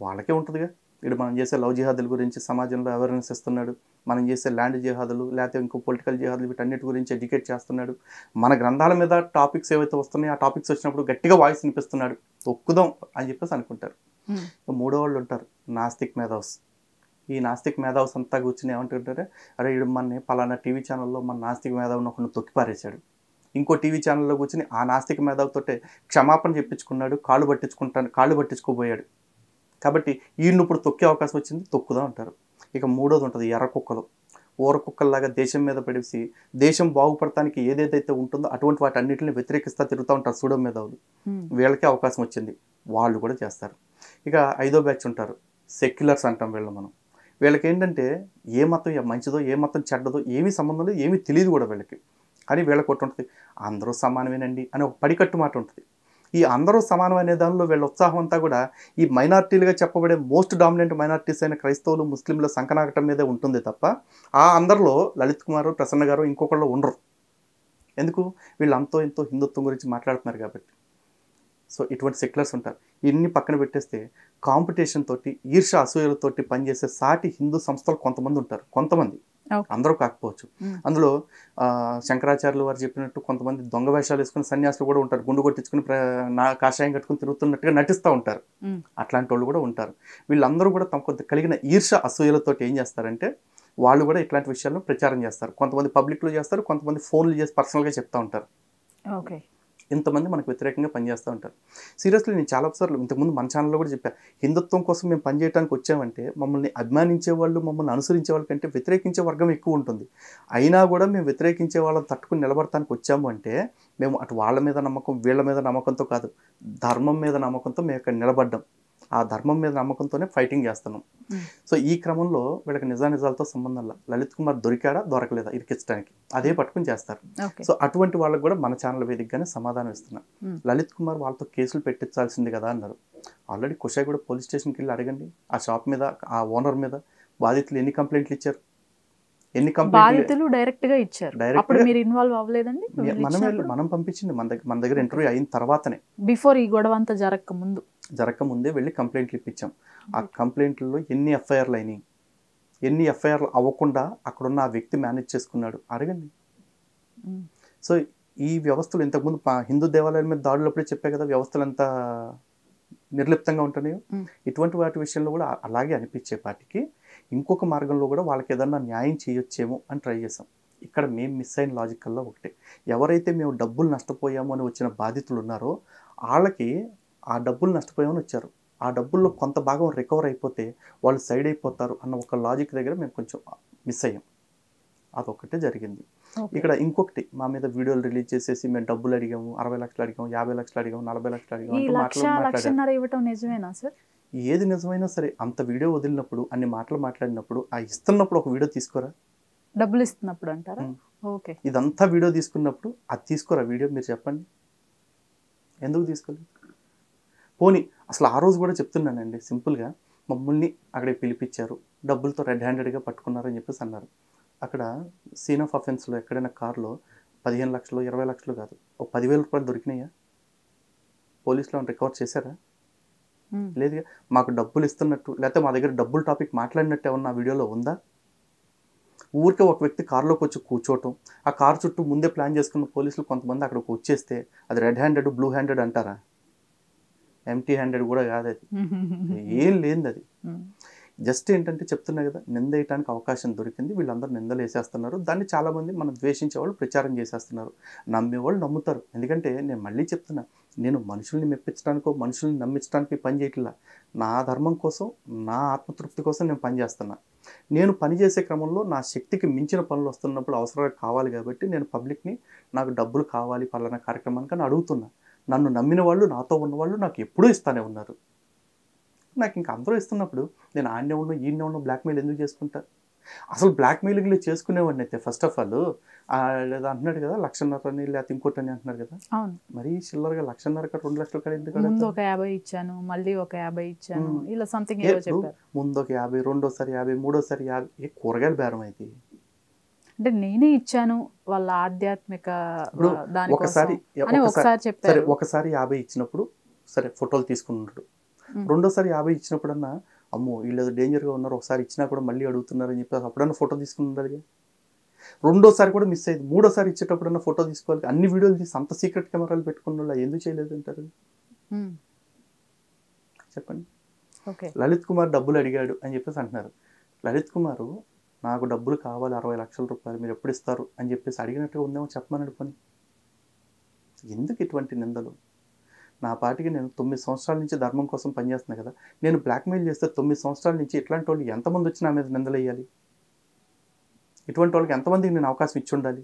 వాళ్ళకే ఉంటుందిగా, వీడు మనం చేసే లవ్ జిహాదుల గురించి సమాజంలో అవేర్నెస్ ఇస్తున్నాడు, మనం చేసే ల్యాండ్ జిహాదులు లేకపోతే ఇంకో పొలిటికల్ జిహాదులు వీటన్నిటి గురించి ఎడ్యుకేట్ చేస్తున్నాడు, మన గ్రంథాల మీద టాపిక్స్ ఏవైతే వస్తున్నాయో ఆ టాపిక్స్ వచ్చినప్పుడు గట్టిగా వాయిస్ వినిపిస్తున్నాడు, తొక్కుదాం అని చెప్పేసి అనుకుంటారు. మూడో వాళ్ళు ఉంటారు నాస్తిక్ మేధావ్స్. ఈ నాస్తిక్ మేధావ్స్ అంతా కూర్చుని ఏమంటుంటారే, అరే వీడు మన పలానా టీవీ ఛానల్లో మన నాస్తిక మేధావుని ఒకరిని తొక్కిపారేశాడు, ఇంకో టీవీ ఛానల్లో కూర్చుని ఆ నాస్తిక మేధావుతోటే క్షమాపణ చెప్పించుకున్నాడు, కాళ్ళు పట్టించుకోబోయాడు, కాబట్టి ఈయన ఇప్పుడు తొక్కే అవకాశం వచ్చింది, తొక్కుదా అంటారు. ఇక మూడోది ఉంటుంది ఎర్ర కుక్కలు. ఊర కుక్కల్లాగా దేశం మీద పడేసి దేశం బాగుపడటానికి ఏదేదైతే ఉంటుందో అటువంటి వాటి అన్నింటిని వ్యతిరేకిస్తా తిరుగుతూ ఉంటారు సూడో మేధావులు. వీళ్ళకే అవకాశం వచ్చింది, వాళ్ళు కూడా చేస్తారు. ఇక 5వ బ్యాచ్ ఉంటారు, సెక్యులర్స్ అంటాం వీళ్ళు మనం. వీళ్ళకి ఏంటంటే ఏ మతం మంచిదో ఏ మతం చెడ్డదో ఏమీ సంబంధం లేదు, ఏమీ తెలియదు కూడా వీళ్ళకి. కానీ వీళ్ళకి ఒకటి ఉంటుంది, అందరూ సమానమేనండి అని ఒక పడికట్టు మాట ఉంటుంది. ఈ అందరూ సమానం అనే దానిలో వీళ్ళ ఉత్సాహం అంతా కూడా ఈ మైనారిటీలుగా చెప్పబడే మోస్ట్ డామినెంట్ మైనారిటీస్ అయిన క్రైస్తవులు, ముస్లింల సంకనాగటం మీదే ఉంటుంది తప్ప ఆ అందరిలో లలిత్ కుమార్, ప్రసన్న గారు ఇంకొకళ్ళు ఉండరు. ఎందుకు? వీళ్ళు అంతో ఎంతో హిందుత్వం గురించి మాట్లాడుతున్నారు కాబట్టి. సో ఇటువంటి సెక్యులర్స్ ఉంటారు. ఇన్ని పక్కన పెట్టేస్తే కాంపిటీషన్ తోటి, ఈర్ష అసూయలతోటి పనిచేసే సాటి హిందూ సంస్థలు కొంతమంది ఉంటారు. కొంతమంది, అందరూ కాకపోవచ్చు. అందులో శంకరాచార్యులు వారు చెప్పినట్టు కొంతమంది దొంగ వేషాలు వేసుకుని సన్యాసులు కూడా ఉంటారు. గుండు కొట్టించుకుని కాషాయం కట్టుకుని తిరుగుతున్నట్టుగా నటిస్తూ ఉంటారు. అట్లాంటి వాళ్ళు కూడా ఉంటారు. వీళ్ళందరూ కూడా తమకు కలిగిన ఈర్ష అసూయలతోటి ఏం చేస్తారంటే వాళ్ళు కూడా ఇట్లాంటి విషయాలను ప్రచారం చేస్తారు. కొంతమంది పబ్లిక్లో చేస్తారు, కొంతమంది ఫోన్లు చేసి పర్సనల్గా చెప్తూ ఉంటారు. ఓకే, ఇంతమంది మనకు వ్యతిరేకంగా పనిచేస్తూ ఉంటారు. సీరియస్లీ నేను చాలాసార్లు ఇంతకుముందు మన ఛానల్లో కూడా చెప్పాను, హిందుత్వం కోసం మేము పనిచేయడానికి వచ్చామంటే మమ్మల్ని అభిమానించే వాళ్ళు, మమ్మల్ని అనుసరించే వాళ్ళ కంటే వ్యతిరేకించే వర్గం ఎక్కువ ఉంటుంది. అయినా కూడా మేము వ్యతిరేకించే వాళ్ళని తట్టుకుని నిలబడటానికి వచ్చాము అంటే మేము అటు వాళ్ళ మీద నమ్మకం, వీళ్ళ మీద నమ్మకంతో కాదు, ధర్మం మీద నమ్మకంతో మేము ఇక్కడ నిలబడ్డాం. ఆ ధర్మం మీద నమ్మకంతోనే ఫైటింగ్ చేస్తున్నాం. సో ఈ క్రమంలో వీళ్ళకి నిజానిజాలతో సంబంధం లేదు. లలిత్ కుమార్ దొరికాడా దొరకలేదా ఇరికించడానికి, అదే పట్టుకుని చేస్తారు. సో అటువంటి వాళ్ళకి కూడా మన ఛానల్ వేదికగానే సమాధానం ఇస్తున్నాం. లలిత్ కుమార్ వాళ్ళతో కేసులు పెట్టించాల్సింది కదా అన్నారు. ఆల్రెడీ కుషాయిగూడ పోలీస్ స్టేషన్కి వెళ్ళి అడగండి, ఆ షాప్ మీద, ఆ ఓనర్ మీద బాధితులు ఎన్ని కంప్లైంట్లు ఇచ్చారు, ఎన్ని బాధితులు డైరెక్ట్ గా ఇచ్చారు. అప్పుడు మీరు ఇన్వాల్వ్ అవ్వలేదండి? మనం పంపించింది మన దగ్గర ఇంటర్వ్యూ అయిన తర్వాతనే, బిఫోర్ ఈ గొడవ అంతా జరగకముందే వెళ్ళి కంప్లైంట్లు ఇప్పించాం. ఆ కంప్లైంట్లలో ఎన్ని ఎఫ్ఐఆర్లు అయినాయి, ఎన్ని ఎఫ్ఐఆర్లు అవ్వకుండా అక్కడున్న ఆ వ్యక్తి మేనేజ్ చేసుకున్నాడు అడగండి. సో ఈ వ్యవస్థలు ఇంతకుముందు హిందూ దేవాలయాల మీద దాడులప్పుడే చెప్పే కదా వ్యవస్థలు ఎంత నిర్లిప్తంగా ఉంటున్నాయో, ఇటువంటి వాటి విషయంలో కూడా అలాగే అనిపించే పాటికి ఇంకొక మార్గంలో కూడా వాళ్ళకి ఏదన్నా న్యాయం చేయొచ్చేమో అని ట్రై చేసాం. ఇక్కడ మేము మిస్ అయిన లాజికల్లో ఒకటే, ఎవరైతే మేము డబ్బులు నష్టపోయామో అని వచ్చిన బాధితులు ఉన్నారో వాళ్ళకి ఆ డబ్బులు నష్టపోయామని వచ్చారు, ఆ డబ్బుల్లో కొంత భాగం రికవర్ అయిపోతే వాళ్ళు సైడ్ అయిపోతారు అన్న ఒక లాజిక్ దగ్గర మేము కొంచెం మిస్ అయ్యాం. అదొకటే జరిగింది. ఇక్కడ ఇంకొకటి, మా మీద వీడియోలు రిలీజ్ చేసేసి మేము డబ్బులు అడిగాము, 60 లక్షలు అడిగాము, 50 లక్షలు అడిగాము, 40 లక్షలు అడిగాము, ఏది నిజమైనా సరే అంత వీడియో వదిలినప్పుడు, అన్ని మాటలు మాట్లాడినప్పుడు, ఆ ఇస్తున్నప్పుడు ఒక వీడియో తీసుకోరా, డబ్బులు ఇస్తున్నప్పుడు అంటారా? ఓకే, ఇదంతా వీడియో తీసుకున్నప్పుడు అది తీసుకోరా వీడియో, మీరు చెప్పండి ఎందుకు తీసుకోలేదు? పోనీ అసలు ఆ రోజు కూడా చెప్తున్నానండి సింపుల్గా, మమ్మల్ని అక్కడికి పిలిపించారు, డబ్బులతో రెడ్ హ్యాండెడ్గా పట్టుకున్నారని చెప్పేసి అన్నారు. అక్కడ సీన్ ఆఫ్ అఫెన్స్లో ఎక్కడైనా కార్లో 15 లక్షలు 20 లక్షలు కాదు, ఒక 10,000 రూపాయలు దొరికినాయా? పోలీసులో రికవర్ చేశారా? లేదు. మాకు డబ్బులు ఇస్తున్నట్టు లేకపోతే మా దగ్గర డబ్బులు టాపిక్ మాట్లాడినట్టు ఏమన్నా వీడియోలో ఉందా? ఊరికే ఒక వ్యక్తి కార్లోకి వచ్చి కూర్చోవటం, ఆ కార్ చుట్టూ ముందే ప్లాన్ చేసుకున్న పోలీసులు కొంతమంది అక్కడికి వచ్చేస్తే అది రెడ్ హ్యాండెడ్, బ్లూ హ్యాండెడ్ అంటారా? ఎంటీ హ్యాండెడ్ కూడా కాదు అది, ఏం లేనిది అది. జస్ట్ ఏంటంటే చెప్తున్నా కదా, నింద వేయడానికి అవకాశం దొరికింది, వీళ్ళందరూ నిందలు వేసేస్తున్నారు. దాన్ని చాలామంది మనం ద్వేషించే వాళ్ళు ప్రచారం చేసేస్తున్నారు. నమ్మేవాళ్ళు నమ్ముతారు. ఎందుకంటే నేను మళ్ళీ చెప్తున్నా, నేను మనుషుల్ని మెప్పించడానికో మనుషుల్ని నమ్మించడానికి పని చేయట్లా. నా ధర్మం కోసం, నా ఆత్మతృప్తి కోసం నేను పనిచేస్తున్నా. నేను పనిచేసే క్రమంలో నా శక్తికి మించిన పనులు వస్తున్నప్పుడు అవసరంగా కావాలి కాబట్టి నేను పబ్లిక్ని నాకు డబ్బులు కావాలి పలానా కార్యక్రమానికి అని అడుగుతున్నా. నన్ను నమ్మిన వాళ్ళు, నాతో ఉన్నవాళ్ళు నాకు ఎప్పుడూ ఇస్తానే ఉన్నారు. నాకు ఇంకా అందరూ ఇస్తున్నప్పుడు నేను ఆడనే ఉన్న ఈయనే ఉన్న బ్లాక్మెయిల్ ఎందుకు చేసుకుంటా? అసలు బ్లాక్మెయిలింగ్లు చేసుకునేవాడిని అయితే ఫస్ట్ ఆఫ్ ఆల్ లేదా అంటున్నాడు కదా 1,50,000 అని లేకపోతే ఇంకోటి అని అంటున్నారు కదా, మరి చిల్లరగా 1,50,000 2 లక్షల కాడ ఎందుకు? ముందు ఒక 50 ఇచ్చాను, మళ్ళీ ఒక 50 ఇచ్చాను, ఇలా సంథింగ్ ఏదో చెప్పారు. ముందు ఒక 50, రెండోసారి 50, మూడోసారి 50, కూరగాయల బేరం అయితే అంటే నేనే ఇచ్చాను వాళ్ళ ఆధ్యాత్మిక ఒకసారి చెప్పారు. ఒకసారి 50 ఇచ్చినప్పుడు సరే ఫోటోలు తీసుకున్నాడు, రెండోసారి 50 ఇచ్చినప్పుడన్నా అమ్మో వీళ్ళు ఏదో డేంజర్గా ఉన్నారు, ఒకసారి ఇచ్చినా కూడా మళ్ళీ అడుగుతున్నారని చెప్పి అప్పుడన్నా ఫోటో తీసుకుని ఉండాలి. రెండోసారి కూడా మిస్ అయ్యింది, మూడోసారి ఇచ్చేటప్పుడన్నా ఫోటో తీసుకోవాలి. అన్ని వీడియోలు తీసి అంత సీక్రెట్ కెమెరాలు పెట్టుకున్న వాళ్ళు ఎందుకు చేయలేదు అంటారు చెప్పండి? లలిత్ కుమార్ డబ్బులు అడిగాడు అని చెప్పేసి అంటున్నారు. లలిత్ కుమారు నాకు డబ్బులు కావాలి 60 లక్షల రూపాయలు మీరు ఎప్పుడు ఇస్తారు అని చెప్పేసి అడిగినట్టుగా ఉందేమో చెప్పమని అడుకొని, ఎందుకు ఇటువంటి నిందలు? నా పాటికి నేను 9 సంవత్సరాల నుంచి ధర్మం కోసం పనిచేస్తున్నా కదా, నేను బ్లాక్మెయిల్ చేస్తే 9 సంవత్సరాల నుంచి ఇట్లాంటి వాళ్ళు ఎంతమంది వచ్చి నా మీద నిందలు వేయాలి? ఇటువంటి వాళ్ళకి ఎంతమందికి నేను అవకాశం ఇచ్చి ఉండాలి?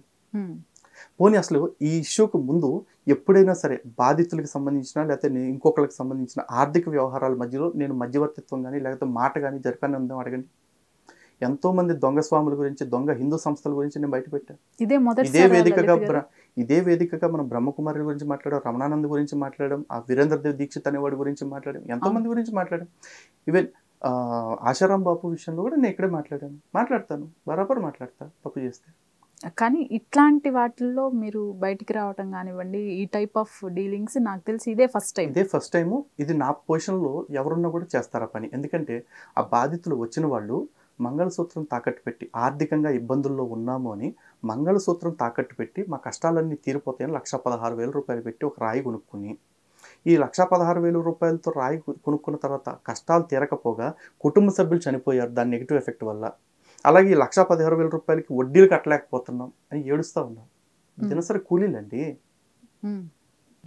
పోనీ అసలు ఈ ఇష్యూకి ముందు ఎప్పుడైనా సరే బాధితులకు సంబంధించిన లేకపోతే ఇంకొకరికి సంబంధించిన ఆర్థిక వ్యవహారాల మధ్యలో నేను మధ్యవర్తిత్వం కానీ లేకపోతే మాట కానీ జరిపాను ఉందో అడగండి. ఎంతోమంది దొంగ స్వాముల గురించి, దొంగ హిందూ సంస్థల గురించి నేను బయటపెట్టాను. ఇదే వేదికగా మనం బ్రహ్మకుమారి గురించి మాట్లాడాం, రమణానంద్ గురించి మాట్లాడాం, ఆ వీరేంద్రదేవ్ దీక్షిత్ అనేవాడి గురించి మాట్లాడాం, ఎంతోమంది గురించి మాట్లాడాం. ఈవెన్ ఆశారాం బాపు విషయంలో కూడా నేను ఇక్కడే మాట్లాడతాను, బరాబర్ మాట్లాడతా తప్పు చేస్తే. కానీ ఇట్లాంటి వాటిల్లో మీరు బయటికి రావటం కానివ్వండి, ఈ టైప్ ఆఫ్ డీలింగ్స్ నాకు తెలిసి ఇదే ఫస్ట్ టైము. ఇది నా పొజిషన్లో ఎవరున్నా కూడా చేస్తారా పని. ఎందుకంటే ఆ బాధితులు వచ్చిన వాళ్ళు మంగళసూత్రం తాకట్టు పెట్టి, ఆర్థికంగా ఇబ్బందుల్లో ఉన్నాము అని మంగళసూత్రం తాకట్టు పెట్టి మా కష్టాలన్నీ తీరిపోతాయని 1,16,000 రూపాయలు పెట్టి ఒక రాయి కొనుక్కుని, ఈ 1,16,000 రూపాయలతో రాయి కొనుక్కున్న తర్వాత కష్టాలు తీరకపోగా కుటుంబ సభ్యులు చనిపోయారు దాని నెగిటివ్ ఎఫెక్ట్ వల్ల. అలాగే ఈ 1,16,000 రూపాయలకి వడ్డీలు కట్టలేకపోతున్నాం అని ఏడుస్తూ ఉన్నాం. దినసరి కూలీలండి.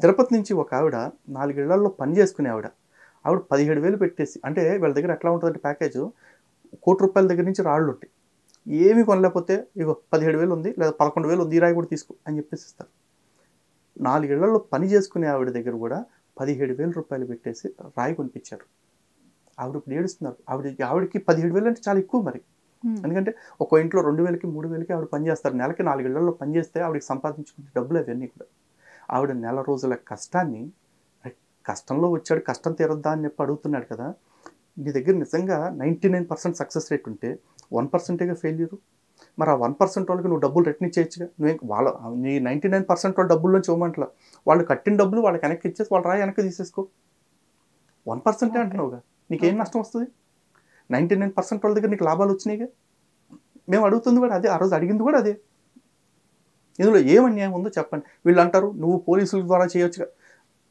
తిరుపతి నుంచి ఒక ఆవిడ 4 ఇళ్లలో పని చేసుకునే ఆవిడ 17,000 పెట్టేసి, అంటే వీళ్ళ దగ్గర ఎట్లా ఉంటుందంటే ప్యాకేజ్ ₹1,00,00,000 దగ్గర నుంచి రాళ్ళు ఉంటాయి. ఏమి కొనలేకపోతే ఇగో 17,000 ఉంది లేదా 11,000 ఉంది, ఈ రాయి కూడా తీసుకో అని చెప్పేసి ఇస్తారు. 4 ఇళ్లలో పని చేసుకునే ఆవిడ దగ్గర కూడా 17,000 రూపాయలు పెట్టేసి రాయి కొనిపించారు. ఆవిడ ఇప్పుడు ఏడుస్తున్నారు. ఆవిడకి 17,000 అంటే చాలా ఎక్కువ మరి. ఎందుకంటే ఒక ఇంట్లో 2,000కి 3,000కి ఆవిడ పని చేస్తారు. నెలకి 4 ఇళ్లలో పని చేస్తే ఆవిడకి సంపాదించుకునే డబ్బులు అవన్నీ కూడా. ఆవిడ నెల రోజుల కష్టాన్ని, కష్టంలో వచ్చాడు కష్టం తీరద్దా అని చెప్పి అడుగుతున్నాడు కదా, నీ దగ్గర నిజంగా 99% సక్సెస్ రేట్ ఉంటే 1%గా ఫెయిల్యూరు. మరి ఆ 1% వాళ్ళకి నువ్వు డబ్బులు రిటర్న్ ఇచ్చేయచ్చుగా. నీ 99% వాళ్ళ డబ్బుల్లో చూడమంటలా, వాళ్ళు కట్టిన డబ్బులు వాళ్ళకి వెనక్కి ఇచ్చేసి వాళ్ళ రాయి వెనక్కి తీసేసుకో. 1% అంటున్నావుగా, నీకేం నష్టం వస్తుంది? 99% వాళ్ళ దగ్గర నీకు లాభాలు వచ్చినాయిగా. మేము అడుగుతుంది కూడా అదే, ఆ రోజు అడిగింది కూడా అదే. ఇందులో ఏం అన్యాయం ఉందో చెప్పండి. వీళ్ళు అంటారు నువ్వు పోలీసుల ద్వారా చేయొచ్చుగా.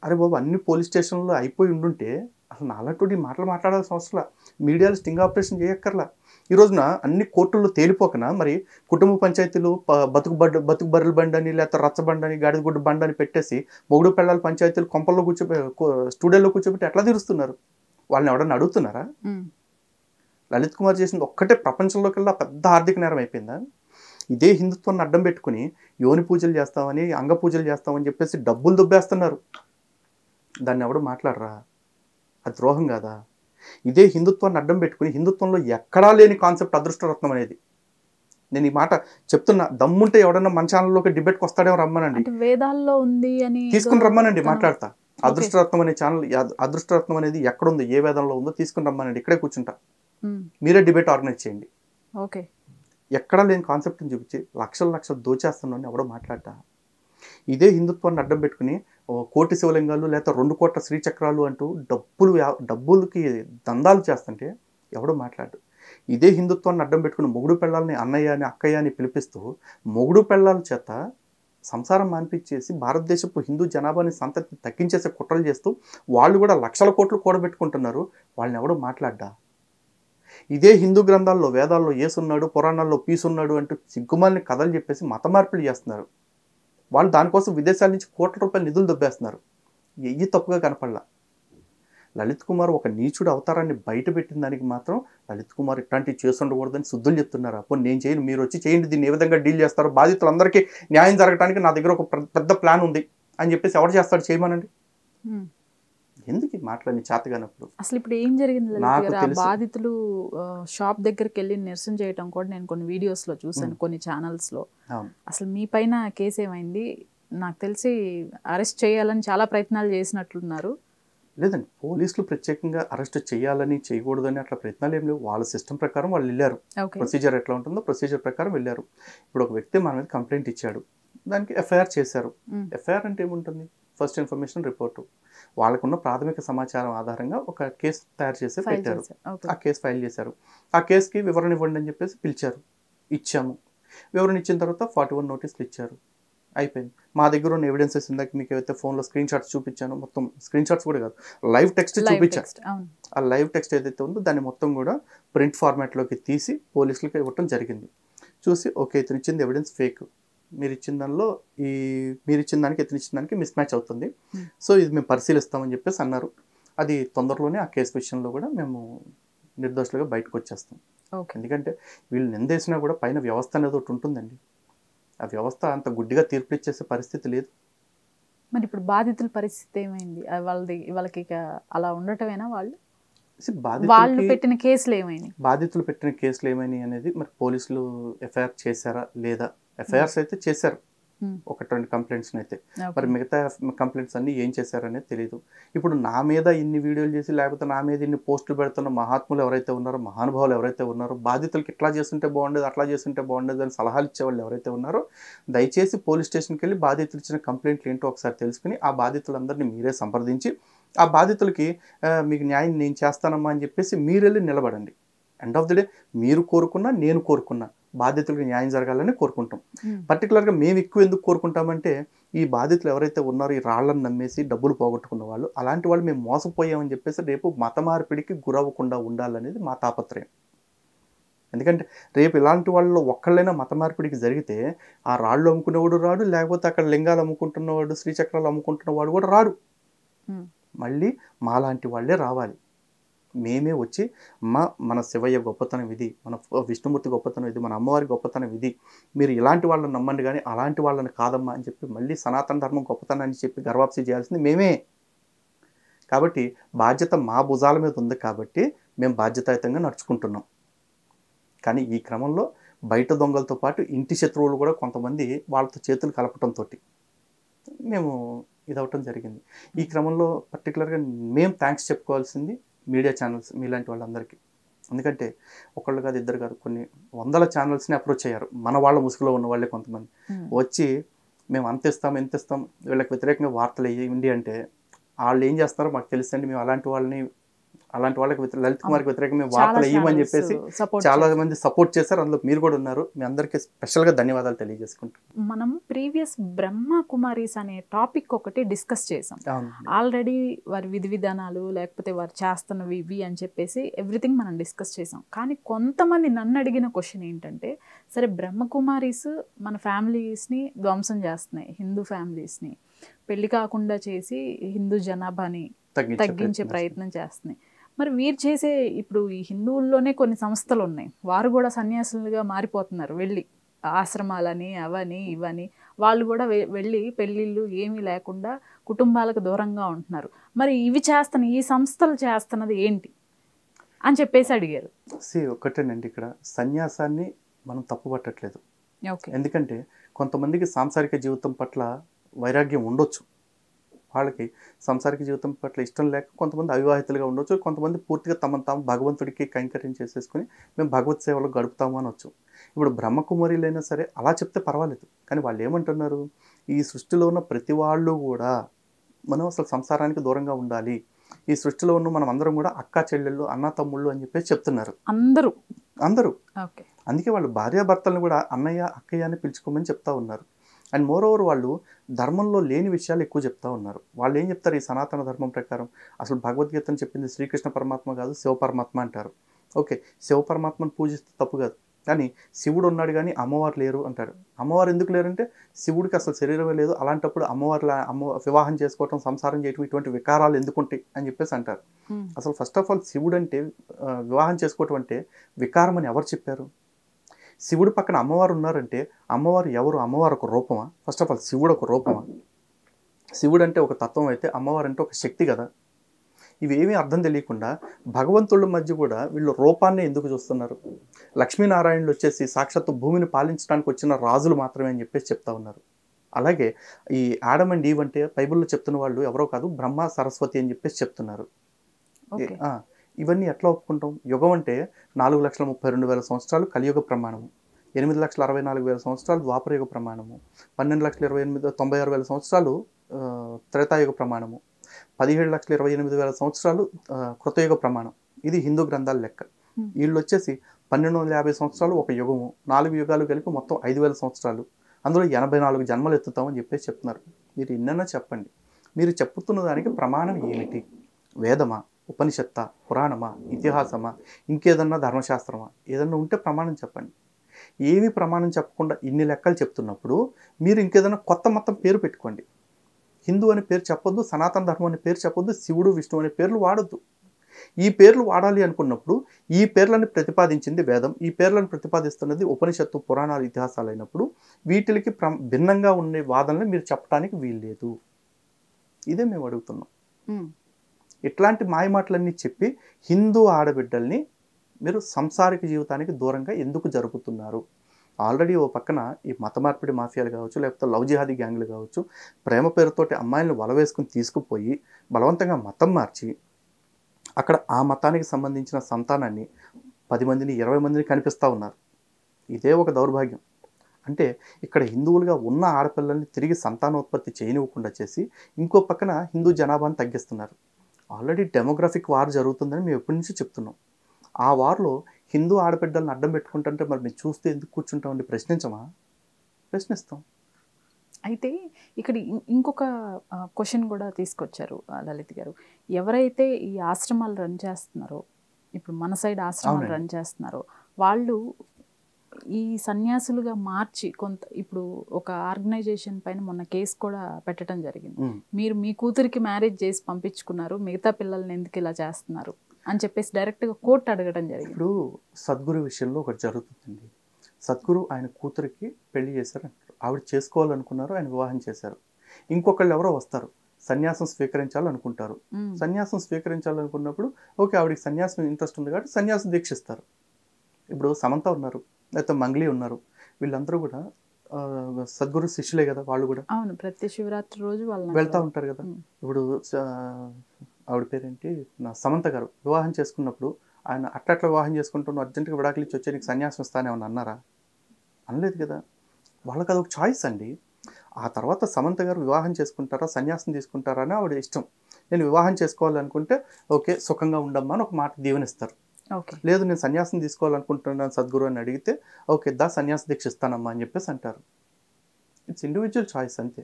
అరే బాబు, అన్ని పోలీస్ స్టేషన్లో అయిపోయి ఉండుంటే అసలు నాలంటి మాటలు మాట్లాడాల్సిన అవసరం, మీడియాలో స్టింగ్ ఆపరేషన్ చేయక్కర్లా. ఈ రోజున అన్ని కోర్టుల్లో తేలిపోకనా మరి కుటుంబ పంచాయతీలు బతుకు బర్రెల బండి అని లేకపోతే రచ్చబండి అని గాడిదగుడ్డ బండి అని పెట్టేసి మొగుడు పెళ్ళాల పంచాయతీలు కొంపల్లో స్టూడియోలో కూర్చోబెట్టి ఎట్లా తీరుస్తున్నారు? వాళ్ళని ఎవడన్నా అడుగుతున్నారా? లలిత్ కుమార్ చేసింది ఒక్కటే ప్రపంచంలోకెల్లా పెద్ద ఆర్థిక నేరం అయిపోయిందా? ఇదే హిందుత్వాన్ని అడ్డం పెట్టుకుని యోని పూజలు చేస్తామని, అంగ పూజలు చేస్తామని చెప్పేసి డబ్బులు దుబ్బేస్తున్నారు. దాన్ని ఎవడు మాట్లాడరా? అది ద్రోహం కాదా? ఇదే హిందుత్వాన్ని అడ్డం పెట్టుకుని హిందుత్వంలో ఎక్కడా లేని కాన్సెప్ట్ అదృష్టరత్నం అనేది. నేను ఈ మాట చెప్తున్నా, దమ్ముంటే ఎవడన్నా మన ఛానల్లోకి డిబేట్కి వస్తాడేమో రమ్మనండి, వేదాల్లో ఉంది అని తీసుకుని రమ్మనండి, మాట్లాడతా. అదృష్టరత్నం అనే ఛానల్, అదృష్టరత్నం అనేది ఎక్కడుందో, ఏ వేదంలో ఉందో తీసుకుని రమ్మనండి, ఇక్కడే కూర్చుంటా, మీరే డిబేట్ ఆర్గనైజ్ చేయండి. ఎక్కడా లేని కాన్సెప్ట్ని చూపించి లక్షలు దోచేస్తున్నాను ఎవడో మాట్లాడతా. ఇదే హిందుత్వాన్ని అడ్డం పెట్టుకుని 1 కోటి శివలింగాలు లేకపోతే 2 కోట్ల శ్రీచక్రాలు అంటూ డబ్బులకి దందాలు చేస్తుంటే ఎవడో మాట్లాడు. ఇదే హిందుత్వాన్ని అడ్డం పెట్టుకుని మొగుడు పెళ్ళాలని అన్నయ్య అని అక్కయ్య అని పిలిపిస్తూ మొగుడు పెళ్ళాల చేత సంసారం మాన్పించేసి భారతదేశపు హిందూ జనాభాని సంతతి తగ్గించేసే కుట్రలు చేస్తూ వాళ్ళు కూడా లక్షల కోట్లు కూడబెట్టుకుంటున్నారు. వాళ్ళని ఎవడో మాట్లాడ్డా. ఇదే హిందూ గ్రంథాల్లో, వేదాల్లో ఏసున్నాడు, పురాణాల్లో పీసున్నాడు అంటూ సిగ్గుమాలిని కథలు చెప్పేసి మత మార్పిడి చేస్తున్నారు. వాళ్ళు దానికోసం విదేశాల నుంచి కోట్ల రూపాయల నిధులు దొబ్బేస్తున్నారు. ఎయ్యి తప్పుగా కనపడలా. లలిత్ కుమార్ ఒక నీచుడు అవతారాన్ని బయట పెట్టిన దానికి మాత్రం లలిత్ కుమార్ ఇట్లాంటివి చేసి ఉండకూడదని శుద్ధులు చెప్తున్నారు. అప్పుడు నేను చేయను, మీరు వచ్చి చేయండి, దీన్ని ఏ విధంగా డీల్ చేస్తారో, బాధితులందరికీ న్యాయం జరగడానికి నా దగ్గర ఒక పెద్ద ప్లాన్ ఉంది అని చెప్పేసి ఎవరు చేస్తాడు, చేయమనండి. ఎందుకు మాట్లాడి చేతగానప్పుడు? అసలు ఇప్పుడు ఏం జరిగింది? బాధితులు షాప్ దగ్గరికి వెళ్ళి నిరసన చేయడం కూడా నేను కొన్ని వీడియోస్లో చూసాను, కొన్ని ఛానల్స్లో. అసలు మీ పైన కేసు ఏమైంది? నాకు తెలిసి అరెస్ట్ చేయాలని చాలా ప్రయత్నాలు చేసినట్లున్నారు. లేదండి, పోలీసులు ప్రత్యేకంగా అరెస్ట్ చేయాలని చేయకూడదని అట్లా ప్రయత్నాలు ఏం లేవు. వాళ్ళ సిస్టమ్ ప్రకారం వాళ్ళు వెళ్ళారు. ప్రొసీజర్ ఎట్లా ఉంటుందో ప్రొసీజర్ ప్రకారం వెళ్ళారు. ఇప్పుడు ఒక వ్యక్తి మన మీద కంప్లైంట్ ఇచ్చాడు, దానికి ఎఫ్ఐఆర్ చేశారు. ఎఫ్ఐఆర్ అంటే ఏముంటుంది? First information report. వాళ్ళకున్న ప్రాథమిక సమాచారం ఆధారంగా ఒక కేసు తయారు చేసి పెట్టారు. ఆ కేసు ఫైల్ చేశారు. ఆ కేసుకి వివరణ ఇవ్వండి అని చెప్పేసి పిలిచారు, ఇచ్చాము. వివరణ ఇచ్చిన తర్వాత 41 నోటీసులు ఇచ్చారు. అయిపోయింది. మా దగ్గర ఉన్న ఎవిడెన్సెస్ ఇందాక మీకు ఏవైతే ఫోన్లో స్క్రీన్ షాట్స్ చూపించానో, మొత్తం స్క్రీన్ షాట్స్ కూడా కాదు, లైవ్ టెక్స్ట్ చూపించాను. ఆ లైవ్ టెక్స్ట్ ఏదైతే ఉందో దాన్ని మొత్తం కూడా ప్రింట్ ఫార్మాట్లోకి తీసి పోలీసులకి ఇవ్వటం జరిగింది. చూసి ఓకే, ఇతను ఇచ్చింది ఎవిడెన్స్ ఫేక్, మీరు ఇచ్చిన దానిలో మీరు ఇచ్చిన దానికి ఇతను ఇచ్చిన దానికి మిస్ మ్యాచ్ అవుతుంది, సో ఇది మేము పరిశీలిస్తామని చెప్పేసి అన్నారు. అది తొందరలోనే ఆ కేసు విషయంలో కూడా మేము నిర్దోషులుగా బయటకు వచ్చేస్తాం. ఎందుకంటే వీళ్ళు నిందేసినా కూడా పైన వ్యవస్థ అనేది ఒకటి ఉంటుందండి. ఆ వ్యవస్థ అంత గుడ్డిగా తీర్పు ఇచ్చేసే పరిస్థితి లేదు. మరి ఇప్పుడు బాధితుల పరిస్థితి ఏమైంది? వాళ్ళకి ఇక అలా ఉండటమేనా వాళ్ళు? వాళ్ళు పెట్టిన కేసులు ఏమైనాయి? బాధితులు పెట్టిన కేసులు ఏమైనాయి అనేది మరి పోలీసులు ఎఫ్ఐఆర్ చేశారా లేదా? ఎఫ్ఐఆర్స్ అయితే చేశారు, ఒకటి 2 కంప్లైంట్స్ అయితే. మరి మిగతా కంప్లైంట్స్ అన్ని ఏం చేశారనేది తెలియదు. ఇప్పుడు నా మీద ఇన్ని వీడియోలు చేసి లేకపోతే నా మీద ఇన్ని పోస్టులు పెడుతున్న మహాత్ములు ఎవరైతే ఉన్నారో, మహానుభావులు ఎవరైతే ఉన్నారో, బాధితులకి ఇట్లా చేస్తుంటే బాగుండేది, అట్లా చేస్తుంటే బాగుండేది అని సలహాలు ఇచ్చేవాళ్ళు ఎవరైతే ఉన్నారో, దయచేసి పోలీస్ స్టేషన్కి వెళ్ళి బాధితులు ఇచ్చిన కంప్లైంట్లు ఏంటో ఒకసారి తెలుసుకుని ఆ బాధితులందరినీ మీరే సంప్రదించి ఆ బాధితులకి మీకు న్యాయం నేను చేస్తానమ్మా అని చెప్పేసి మీరు వెళ్ళి నిలబడండి. ఎండ్ ఆఫ్ ది డే మీరు కోరుకున్నా నేను కోరుకున్నా బాధితులకు న్యాయం జరగాలని కోరుకుంటాం. పర్టికులర్గా మేము ఎక్కువ ఎందుకు కోరుకుంటామంటే ఈ బాధితులు ఎవరైతే ఉన్నారో, ఈ రాళ్లను నమ్మేసి డబ్బులు పోగొట్టుకున్న వాళ్ళు, అలాంటి వాళ్ళు మేము మోసపోయామని చెప్పేసి రేపు మత మార్పిడికి గురవ్వకుండా ఉండాలనేది మా తాపత్రయం. ఎందుకంటే రేపు ఇలాంటి వాళ్ళు ఒక్కళ్ళైనా మత మార్పిడికి జరిగితే ఆ రాళ్ళు అమ్ముకునేవాడు రాడు, లేకపోతే అక్కడ లింగాలు అమ్ముకుంటున్నవాడు, శ్రీచక్రాలు అమ్ముకుంటున్నవాడు కూడా రాడు. మళ్ళీ మాలాంటి వాళ్ళే రావాలి. మేమే వచ్చి మన శివయ్య గొప్పతనం ఇది, మన విష్ణుమూర్తి గొప్పతనం ఇది, మన అమ్మవారి గొప్పతనం ఇది, మీరు ఇలాంటి వాళ్ళని నమ్మండి కానీ అలాంటి వాళ్ళని కాదమ్మా అని చెప్పి మళ్ళీ సనాతన ధర్మం గొప్పతనాన్ని చెప్పి గర్వాప్సి చేయాల్సింది మేమే. కాబట్టి బాధ్యత మా భుజాల మీద ఉంది కాబట్టి మేము బాధ్యతాయుతంగా నడుచుకుంటున్నాం. కానీ ఈ క్రమంలో బయట దొంగలతో పాటు ఇంటి శత్రువులు కూడా కొంతమంది వాళ్ళతో చేతులు కలపటంతో మేము ఇదవటం జరిగింది. ఈ క్రమంలో పర్టికులర్గా మేము థ్యాంక్స్ చెప్పుకోవాల్సింది మీడియా ఛానల్స్ మీలాంటి వాళ్ళందరికీ. ఎందుకంటే ఒకళ్ళు కాదు, ఇద్దరు కాదు, కొన్ని వందల ఛానల్స్ని అప్రోచ్ అయ్యారు మన వాళ్ళ ముసుగులో ఉన్న వాళ్ళే కొంతమంది వచ్చి మేము అంత ఇస్తాం ఎంత ఇస్తాం వీళ్ళకి వ్యతిరేకంగా వార్తలు వేయండి అంటే వాళ్ళు ఏం చేస్తారో మాకు తెలుసండి. మేము అలాంటి వాళ్ళకి లలిత్ కుమార్కి వ్యతిరేకంగా వార్తలు వేయమని చెప్పేసి చాలా మంది సపోర్ట్ చేశారు. అందులో మీరు కూడా ఉన్నారు. మీ అందరికీ స్పెషల్గా ధన్యవాదాలు తెలియజేసుకుంటాం. మనం ప్రీవియస్ బ్రహ్మ కుమారీస్ అనే టాపిక్ ఒకటి డిస్కస్ చేసాం. ఆల్రెడీ వారి విధి విధానాలు లేకపోతే వారు చేస్తున్నవి ఇవి అని చెప్పేసి ఎవ్రీథింగ్ మనం డిస్కస్ చేసాం. కానీ కొంతమంది నన్ను అడిగిన క్వశ్చన్ ఏంటంటే, సరే బ్రహ్మకుమారీస్ మన ఫ్యామిలీస్ని ధ్వంసం చేస్తున్నాయి, హిందూ ఫ్యామిలీస్ని పెళ్లి కాకుండా చేసి హిందూ జనాభాని తగ్గించే ప్రయత్నం చేస్తున్నాయి. మరి వీరు చేసే ఇప్పుడు ఈ హిందువుల్లోనే కొన్ని సంస్థలు ఉన్నాయి, వారు కూడా సన్యాసులుగా మారిపోతున్నారు, వెళ్ళి ఆశ్రమాలని అవని ఇవని వాళ్ళు కూడా వెళ్ళి పెళ్ళిళ్ళు ఏమీ లేకుండా కుటుంబాలకు దూరంగా ఉంటున్నారు. మరి ఇవి ఈ సంస్థలు చేస్తున్నది ఏంటి అని చెప్పేసి అడిగారు. ఒకటేనండి, ఇక్కడ సన్యాసాన్ని మనం తప్పు పట్టట్లేదు. ఎందుకంటే కొంతమందికి సాంసారిక జీవితం పట్ల వైరాగ్యం ఉండొచ్చు, వాళ్ళకి సాంసారిక జీవితం పట్ల ఇష్టం లేక కొంతమంది అవివాహితులుగా ఉండొచ్చు, కొంతమంది పూర్తిగా తమను తాము భగవంతుడికి కైంకర్యం చేసేసుకుని మేము భగవత్ సేవలో గడుపుతాము అనొచ్చు. ఇప్పుడు బ్రహ్మకుమారిలైనా సరే అలా చెప్తే పర్వాలేదు. కానీ వాళ్ళు ఏమంటున్నారు, ఈ సృష్టిలో ఉన్న ప్రతి వాళ్ళు కూడా మనం అసలు సంసారానికి దూరంగా ఉండాలి, ఈ సృష్టిలో ఉన్న మనం అందరం కూడా అక్క చెల్లెళ్ళు అన్న తమ్ముళ్ళు అని చెప్పేసి చెప్తున్నారు అందరూ. అందుకే వాళ్ళు భార్యాభర్తలను కూడా అన్నయ్య అక్కయ్య అని పిలుచుకోమని చెప్తా ఉన్నారు. అండ్ మోర్ ఓవర్ వాళ్ళు ధర్మంలో లేని విషయాలు ఎక్కువ చెప్తా ఉన్నారు. వాళ్ళు ఏం చెప్తారు, ఈ సనాతన ధర్మం ప్రకారం అసలు భగవద్గీతను చెప్పింది శ్రీకృష్ణ పరమాత్మ కాదు శివ పరమాత్మ అంటారు. ఓకే, శివ పరమాత్మను పూజిస్తే తప్పు కాదు, కానీ శివుడు ఉన్నాడు కానీ అమ్మవారు లేరు అంటారు. అమ్మవారు ఎందుకు లేరంటే శివుడికి అసలు శరీరమే లేదు, అలాంటప్పుడు వివాహం చేసుకోవటం సంసారం చేయటం ఇటువంటి వికారాలు ఎందుకుంటాయి అని చెప్పేసి అంటారు. అసలు ఫస్ట్ ఆఫ్ ఆల్ శివుడు అంటే వివాహం చేసుకోవటం అంటే వికారం అని ఎవరు చెప్పారు? శివుడు పక్కన అమ్మవారు ఉన్నారంటే అమ్మవారు ఎవరు? అమ్మవారు ఒక రూపమా? ఫస్ట్ ఆఫ్ ఆల్ శివుడు ఒక రూపమా? శివుడు అంటే ఒక తత్వం అయితే అమ్మవారు అంటే ఒక శక్తి కదా. ఇవేమీ అర్థం తెలియకుండా భగవంతుళ్ళ మధ్య కూడా వీళ్ళు రూపాన్ని ఎందుకు చూస్తున్నారు? లక్ష్మీనారాయణులు వచ్చేసి సాక్షాత్తు భూమిని పాలించడానికి వచ్చిన రాజులు మాత్రమే అని చెప్పేసి చెప్తా ఉన్నారు. అలాగే ఈ ఆడమ్ అండ్ ఈవ్ అంటే బైబిల్లో చెప్తున్న వాళ్ళు ఎవరో కాదు, బ్రహ్మ సరస్వతి అని చెప్పేసి చెప్తున్నారు. ఇవన్నీ ఎట్లా ఒప్పుకుంటాం? యుగం అంటే 4,32,000 సంవత్సరాలు కలియుగ ప్రమాణము, 8,64,000 సంవత్సరాలు ద్వాపరయుగ ప్రమాణము, 12,96,000 సంవత్సరాలు త్రేతాయుగ ప్రమాణము, 17,28,000 సంవత్సరాలు కృతయుగ ప్రమాణం. ఇది హిందూ గ్రంథాల లెక్క. వీళ్ళు వచ్చేసి 1250 సంవత్సరాలు ఒక యుగము, 4 యుగాలు కలిపి మొత్తం 5,000 సంవత్సరాలు, అందులో 84 జన్మలు ఎత్తుతామని చెప్పేసి చెప్తున్నారు. మీరు ఇన్నన్నా చెప్పండి, మీరు చెప్పుతున్న దానికి ప్రమాణం ఏమిటి? వేదమా, ఉపనిషత్త, పురాణమా, ఇతిహాసమా, ఇంకేదన్నా ధర్మశాస్త్రమా? ఏదన్నా ఉంటే ప్రమాణం చెప్పండి. ఏమి ప్రమాణం చెప్పకుండా ఇన్ని లెక్కలు చెప్తున్నప్పుడు మీరు ఇంకేదైనా కొత్త మతం పేరు పెట్టుకోండి. హిందూ అనే పేరు చెప్పొద్దు, సనాతన ధర్మం అనే పేరు చెప్పొద్దు, శివుడు విష్ణు అనే పేర్లు వాడొద్దు. ఈ పేర్లు వాడాలి అనుకున్నప్పుడు ఈ పేర్లను ప్రతిపాదించింది వేదం, ఈ పేర్లను ప్రతిపాదిస్తున్నది ఉపనిషత్తు, పురాణాలు, ఇతిహాసాలు అయినప్పుడు వీటికి భిన్నంగా ఉండే వాదనలు మీరు చెప్పడానికి వీల్లేదు. ఇదే మేము అడుగుతున్నాం. ఇట్లాంటి మాయమాటలన్నీ చెప్పి హిందూ ఆడబిడ్డల్ని మీరు సంసారిక జీవితానికి దూరంగా ఎందుకు జరుపుతున్నారు? ఆల్రెడీ ఓ పక్కన ఈ మత మార్పిడి మాఫియాలు కావచ్చు, లేకపోతే లవ్ జిహాదీ గ్యాంగ్లు కావచ్చు, ప్రేమ పేరుతోటి అమ్మాయిలను వలవేసుకుని తీసుకుపోయి బలవంతంగా మతం మార్చి అక్కడ ఆ మతానికి సంబంధించిన సంతానాన్ని 10 మందిని 20 మందిని కనిపిస్తూ ఉన్నారు. ఇదే ఒక దౌర్భాగ్యం. అంటే ఇక్కడ హిందువులుగా ఉన్న ఆడపిల్లల్ని తిరిగి సంతానోత్పత్తి చేయనివ్వకుండా చేసి ఇంకో పక్కన హిందూ జనాభాను తగ్గిస్తున్నారు. ఆల్రెడీ డెమోగ్రఫిక్ వార్ జరుగుతుందని మేము ఎప్పటి నుంచి చెప్తున్నాం. ఆ వార్లో హిందూ ఆడబిడ్డలను అడ్డం పెట్టుకుంటుంటే మరి మేము చూస్తే ఎందుకు కూర్చుంటామండి? ప్రశ్నించమా? ప్రశ్నిస్తాం. అయితే ఇక్కడ ఇంకొక క్వశ్చన్ కూడా తీసుకొచ్చారు లలిత్ గారు. ఎవరైతే ఈ ఆశ్రమాలు రన్ చేస్తున్నారో, ఇప్పుడు మన సైడ్ ఆశ్రమాలు రన్ చేస్తున్నారో, వాళ్ళు ఈ సన్యాసులుగా మార్చి ఇప్పుడు ఒక ఆర్గనైజేషన్ పైన మొన్న కేసు కూడా పెట్టడం జరిగింది. మీరు మీ కూతురికి మ్యారేజ్ చేసి పంపించుకున్నారు, మిగతా పిల్లల్ని ఎందుకు ఇలా చేస్తున్నారు అని చెప్పేసి డైరెక్ట్గా కోర్టు అడగడం జరిగింది. ఇప్పుడు సద్గురు విషయంలో ఒకటి జరుగుతుందండి. సద్గురు ఆయన కూతురికి పెళ్లి చేశారు అంటారు, ఆవిడ చేసుకోవాలనుకున్నారు, ఆయన వివాహం చేశారు. ఇంకొకళ్ళు ఎవరో వస్తారు, సన్యాసం స్వీకరించాలనుకుంటారు. సన్యాసం స్వీకరించాలనుకున్నప్పుడు ఓకే, ఆవిడకి సన్యాసం ఇంట్రెస్ట్ ఉంది కాబట్టి సన్యాసం దీక్షిస్తారు. ఇప్పుడు సమంత ఉన్నారు, లేకపోతే మంగ్లీ ఉన్నారు, వీళ్ళందరూ కూడా సద్గురు శిష్యులే కదా వాళ్ళు కూడా. అవును, ప్రతి శివరాత్రి రోజు వాళ్ళు వెళ్తూ ఉంటారు కదా. ఇప్పుడు ఆవిడ పేరేంటి, సమంత గారు వివాహం చేసుకున్నప్పుడు ఆయన అట్లా వివాహం చేసుకుంటున్న అర్జెంటుగా విడాకులు ఇచ్చి వచ్చే నీకు సన్యాసం ఇస్తానేమన్నా అన్నారా? అనలేదు కదా. వాళ్ళకి అదొక చాయిస్ అండి. ఆ తర్వాత సమంత గారు వివాహం చేసుకుంటారా సన్యాసం తీసుకుంటారా అని ఆవిడ ఇష్టం. నేను వివాహం చేసుకోవాలనుకుంటే ఓకే సుఖంగా ఉండమ్మా అని ఒక మాట దీవెనిస్తారు. లేదు నేను సన్యాసం తీసుకోవాలనుకుంటున్నాను సద్గురు అని అడిగితే ఓకే దా సన్యాస దీక్ష ఇస్తానమ్మా అని చెప్పేసి అంటారు. ఇట్స్ ఇండివిజువల్ చాయిస్ అంతే.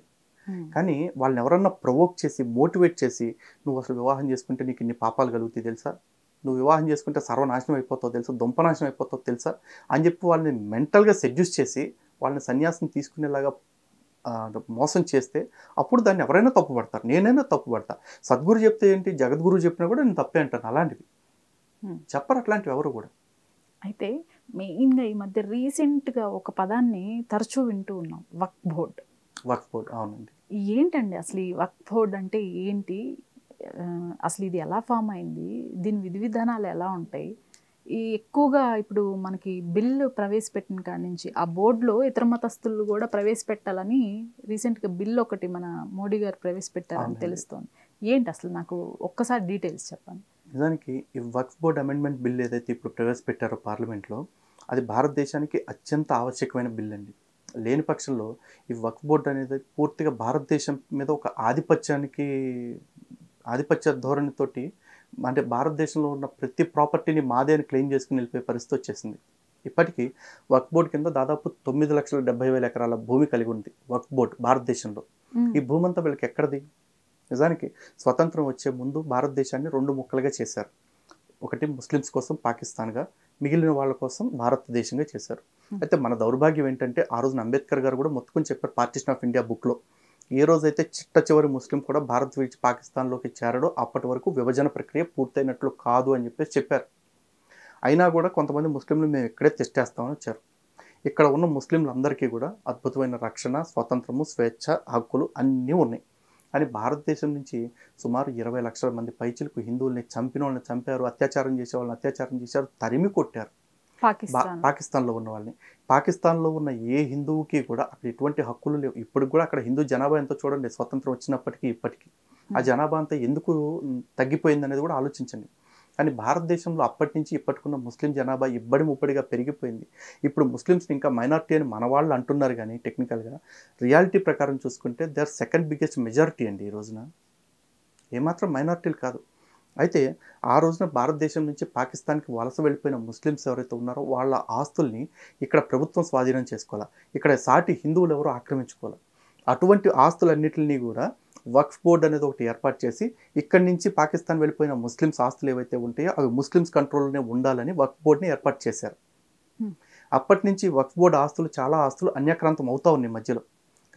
కానీ వాళ్ళని ఎవరన్నా ప్రొవోక్ చేసి మోటివేట్ చేసి నువ్వు అసలు వివాహం చేసుకుంటే నీకు ఇన్ని పాపాలు కలుగుతాయి తెలుసా, నువ్వు వివాహం చేసుకుంటే సర్వనాశనం అయిపోతావు తెలుసా, దుంపనాశనం అయిపోతావు తెలుసా అని చెప్పి వాళ్ళని మెంటల్గా సెడ్యూస్ చేసి వాళ్ళని సన్యాసం తీసుకునేలాగా మోసం చేస్తే అప్పుడు దాన్ని ఎవరైనా తప్పుపడతారు, నేనైనా తప్పుపడతా. సద్గురు చెప్తే ఏంటి, జగద్గురు చెప్పినా కూడా నేను తప్పే అంటాను. అలాంటివి చెప్పరు అట్లాంటివి ఎవరు కూడా. అయితే మెయిన్గా ఈ మధ్య రీసెంట్గా ఒక పదాన్ని తరచూ వింటూ ఉన్నాం, వక్ఫ్ బోర్డ్. వక్ఫ్ బోర్డ్, అవునండి. ఏంటండి అసలు ఈ వక్ఫ్ బోర్డ్ అంటే ఏంటి, అసలు ఇది ఎలా ఫామ్ అయింది, దీని విధి విధానాలు ఎలా ఉంటాయి? ఈ ఎక్కువగా ఇప్పుడు మనకి బిల్లు ప్రవేశపెట్టిన కాడి నుంచి ఆ బోర్డులో ఇతర మతస్థులు కూడా ప్రవేశపెట్టాలని రీసెంట్గా బిల్లు ఒకటి మన మోడీ గారు ప్రవేశపెట్టారని తెలుస్తోంది. ఏంటి అసలు నాకు ఒక్కసారి డీటెయిల్స్ చెప్పండి. నిజానికి ఈ వక్ఫ్ బోర్డ్ అమెండ్మెంట్ బిల్ ఏదైతే ఇప్పుడు ప్రవేశపెట్టారో పార్లమెంట్లో, అది భారతదేశానికి అత్యంత ఆవశ్యకమైన బిల్ అండి. లేని పక్షంలో ఈ వక్ఫ్ బోర్డ్ అనేది పూర్తిగా భారతదేశం మీద ఒక ఆధిపత్య ధోరణితోటి, అంటే భారతదేశంలో ఉన్న ప్రతి ప్రాపర్టీని మాదే అని క్లెయిమ్ చేసుకుని వెళ్ళిపోయే పరిస్థితి వచ్చేసింది. ఇప్పటికీ వక్ఫ్ బోర్డ్ కింద దాదాపు 9,70,000 ఎకరాల భూమి కలిగి ఉంది వక్ఫ్ బోర్డ్ భారతదేశంలో. ఈ భూమి అంతా వీళ్ళకి ఎక్కడిది? నిజానికి స్వతంత్రం వచ్చే ముందు భారతదేశాన్ని 2 ముక్కలుగా చేశారు. ఒకటి ముస్లిమ్స్ కోసం పాకిస్తాన్గా, మిగిలిన వాళ్ళ కోసం భారతదేశంగా చేశారు. అయితే మన దౌర్భాగ్యం ఏంటంటే ఆ రోజున అంబేద్కర్ గారు కూడా మొత్తుకుని చెప్పారు పార్టీషన్ ఆఫ్ ఇండియా బుక్లో, ఏ రోజైతే చివరి ముస్లిం కూడా భారత్ విడిచి పాకిస్తాన్లోకి చేరడో అప్పటి వరకు విభజన ప్రక్రియ పూర్తయినట్లు కాదు అని చెప్పేసి చెప్పారు. అయినా కూడా కొంతమంది ముస్లింలు మేము ఇక్కడే తెచ్చేస్తామని వచ్చారు. ఇక్కడ ఉన్న ముస్లింలందరికీ కూడా అద్భుతమైన రక్షణ, స్వతంత్రము, స్వేచ్ఛ, హక్కులు అన్నీ ఉన్నాయి. కానీ భారతదేశం నుంచి సుమారు 20 లక్షల మంది పైచిలకు హిందువుల్ని చంపిన వాళ్ళని చంపారు, అత్యాచారం చేసే వాళ్ళని అత్యాచారం చేశారు, తరిమి కొట్టారు పాకిస్తాన్లో ఉన్న వాళ్ళని. పాకిస్తాన్లో ఉన్న ఏ హిందువుకి కూడా అక్కడ ఎటువంటి హక్కులు లేవు. ఇప్పటికి కూడా అక్కడ హిందూ జనాభా ఎంతో చూడండి, స్వతంత్రం వచ్చినప్పటికీ ఇప్పటికీ ఆ జనాభా అంతా ఎందుకు తగ్గిపోయింది అనేది కూడా ఆలోచించండి. కానీ భారతదేశంలో అప్పటి నుంచి ఇప్పటికున్న ముస్లిం జనాభా ఇబ్బడి ముప్పడిగా పెరిగిపోయింది. ఇప్పుడు ముస్లిమ్స్ని ఇంకా మైనారిటీ అని మన వాళ్ళు అంటున్నారు, కానీ టెక్నికల్గా రియాలిటీ ప్రకారం చూసుకుంటే they are second biggest majority అండి ఈ రోజున, ఏమాత్రం మైనారిటీలు కాదు. అయితే ఆ రోజున భారతదేశం నుంచి పాకిస్తాన్కి వలస వెళ్ళిపోయిన ముస్లిమ్స్ ఎవరైతే ఉన్నారో వాళ్ళ ఆస్తుల్ని ఇక్కడ ప్రభుత్వం స్వాధీనం చేసుకోవాలి, ఇక్కడ సాటి హిందువులు ఎవరో ఆక్రమించుకోవాలి. అటువంటి ఆస్తులన్నింటినీ కూడా వక్ఫ్ బోర్డ్ అనేది ఒకటి ఏర్పాటు చేసి ఇక్కడి నుంచి పాకిస్తాన్ వెళ్ళిపోయిన ముస్లిమ్స్ ఆస్తులు ఏవైతే ఉంటాయో అవి ముస్లిమ్స్ కంట్రోల్లోనే ఉండాలని వక్ఫ్ బోర్డ్ని ఏర్పాటు చేశారు. అప్పటి నుంచి వక్ఫ్ బోర్డ్ ఆస్తులు, చాలా ఆస్తులు అన్యాక్రాంతం అవుతా ఉన్నాయి మధ్యలో.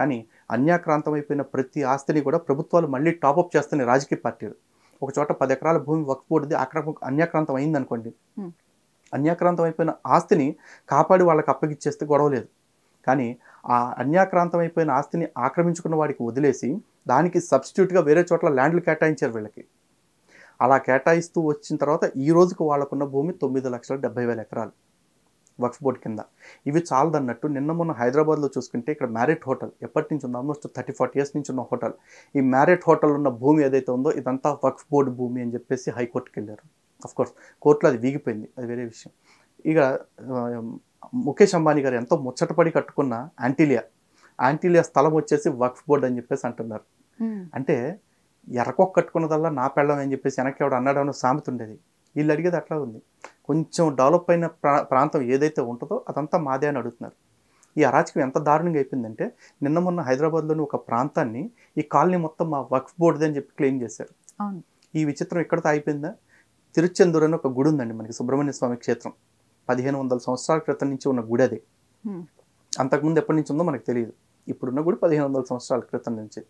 కానీ అన్యాక్రాంతం అయిపోయిన ప్రతి ఆస్తిని కూడా ప్రభుత్వాలు మళ్ళీ టాపప్ చేస్తున్నాయి రాజకీయ పార్టీలు. ఒక చోట 10 ఎకరాల భూమి వక్ఫ్ బోర్డుది అన్యాక్రాంతం అయింది అనుకోండి, అన్యాక్రాంతం అయిపోయిన ఆస్తిని కాపాడి వాళ్ళకి అప్పగిచ్చేస్తే గొడవ లేదు. కానీ ఆ అన్యాక్రాంతం అయిపోయిన ఆస్తిని ఆక్రమించుకున్న వాడికి వదిలేసి దానికి సబ్స్టిట్యూట్గా వేరే చోట్ల ల్యాండ్లు కేటాయించారు వీళ్ళకి. అలా కేటాయిస్తూ వచ్చిన తర్వాత ఈ రోజుకు వాళ్ళకున్న భూమి 9,70,000 ఎకరాలు వక్ఫ్ బోర్డు కింద. ఇవి చాలదన్నట్టు నిన్న మొన్న హైదరాబాద్లో చూసుకుంటే ఇక్కడ మ్యారెట్ హోటల్ ఎప్పటి నుంచి ఉంది, ఆల్మోస్ట్ 30-40 ఇయర్స్ నుంచి ఉన్న హోటల్. ఈ మ్యారెట్ హోటల్ ఉన్న భూమి ఏదైతే ఉందో ఇదంతా వక్ఫ్ బోర్డు భూమి అని చెప్పేసి హైకోర్టుకి వెళ్ళారు. అఫ్కోర్స్ కోర్టులో అది వీగిపోయింది, అది వేరే విషయం. ఇక ముఖేష్ అంబానీ గారు ఎంతో ముచ్చటపడి కట్టుకున్న యాంటీలియా స్థలం వచ్చేసి వక్ఫ్ బోర్డు అని చెప్పేసి అంటున్నారు. అంటే ఎర్రకొక్క కట్టుకున్నదల్లా నా పెళ్ళం అని చెప్పేసి వెనక్కి ఎవడు అన్నాడని సామెత ఉండేది. వీళ్ళు అడిగేది అట్లా ఉంది. కొంచెం డెవలప్ అయిన ప్రాంతం ఏదైతే ఉంటుందో అదంతా మాదే అని అడుగుతున్నారు. ఈ అరాచకం ఎంత దారుణంగా అయిపోయిందంటే నిన్న మొన్న హైదరాబాద్లోని ఒక ప్రాంతాన్ని ఈ కాలనీ మొత్తం మా వక్ఫ్ బోర్డుది అని చెప్పి క్లెయిమ్ చేశారు. ఈ విచిత్రం ఎక్కడితో అయిపోయిందా? తిరుచెందూరు అని ఒక గుడి ఉందండి మనకి, సుబ్రహ్మణ్య స్వామి క్షేత్రం. 1500 సంవత్సరాల క్రితం నుంచి ఉన్న గుడి అది. అంతకుముందు ఎప్పటి నుంచి ఉందో మనకు తెలియదు. ఇప్పుడున్న గుడి 1500 సంవత్సరాల క్రితం నుంచి.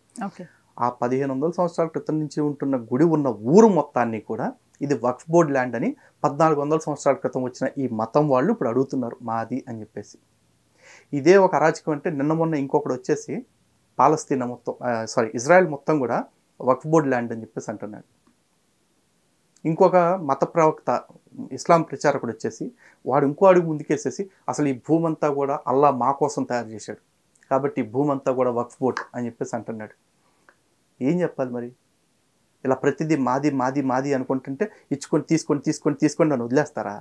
ఆ 1500 సంవత్సరాల క్రితం నుంచి ఉంటున్న గుడి ఉన్న ఊరు మొత్తాన్ని కూడా ఇది వక్ఫ్ బోర్డ్ ల్యాండ్ అని 1400 సంవత్సరాల క్రితం వచ్చిన ఈ మతం వాళ్ళు ఇప్పుడు అడుగుతున్నారు మాది అని చెప్పేసి. ఇదే ఒక అరాచకం. అంటే నిన్న మొన్న ఇంకొకటి వచ్చేసి పాలస్తీనా మొత్తం ఇజ్రాయెల్ మొత్తం కూడా వక్ఫ్ బోర్డ్ ల్యాండ్ అని చెప్పేసి అంటున్నాడు. ఇంకొక మత ప్రవక్త ఇస్లాం ప్రచారకుడు వచ్చేసి వాడు ఇంకో అడుగు ముందుకేసేసి అసలు ఈ భూమి అంతా కూడా అల్లా మా కోసం తయారు చేశాడు కాబట్టి ఈ భూమి అంతా కూడా వక్ఫ్ బోర్డ్ అని చెప్పేసి అంటున్నాడు. ఏం చెప్పాలి మరి? ఇలా ప్రతిదీ మాది మాది మాది అనుకుంటుంటే ఇచ్చుకొని తీసుకొని నన్ను వదిలేస్తారా?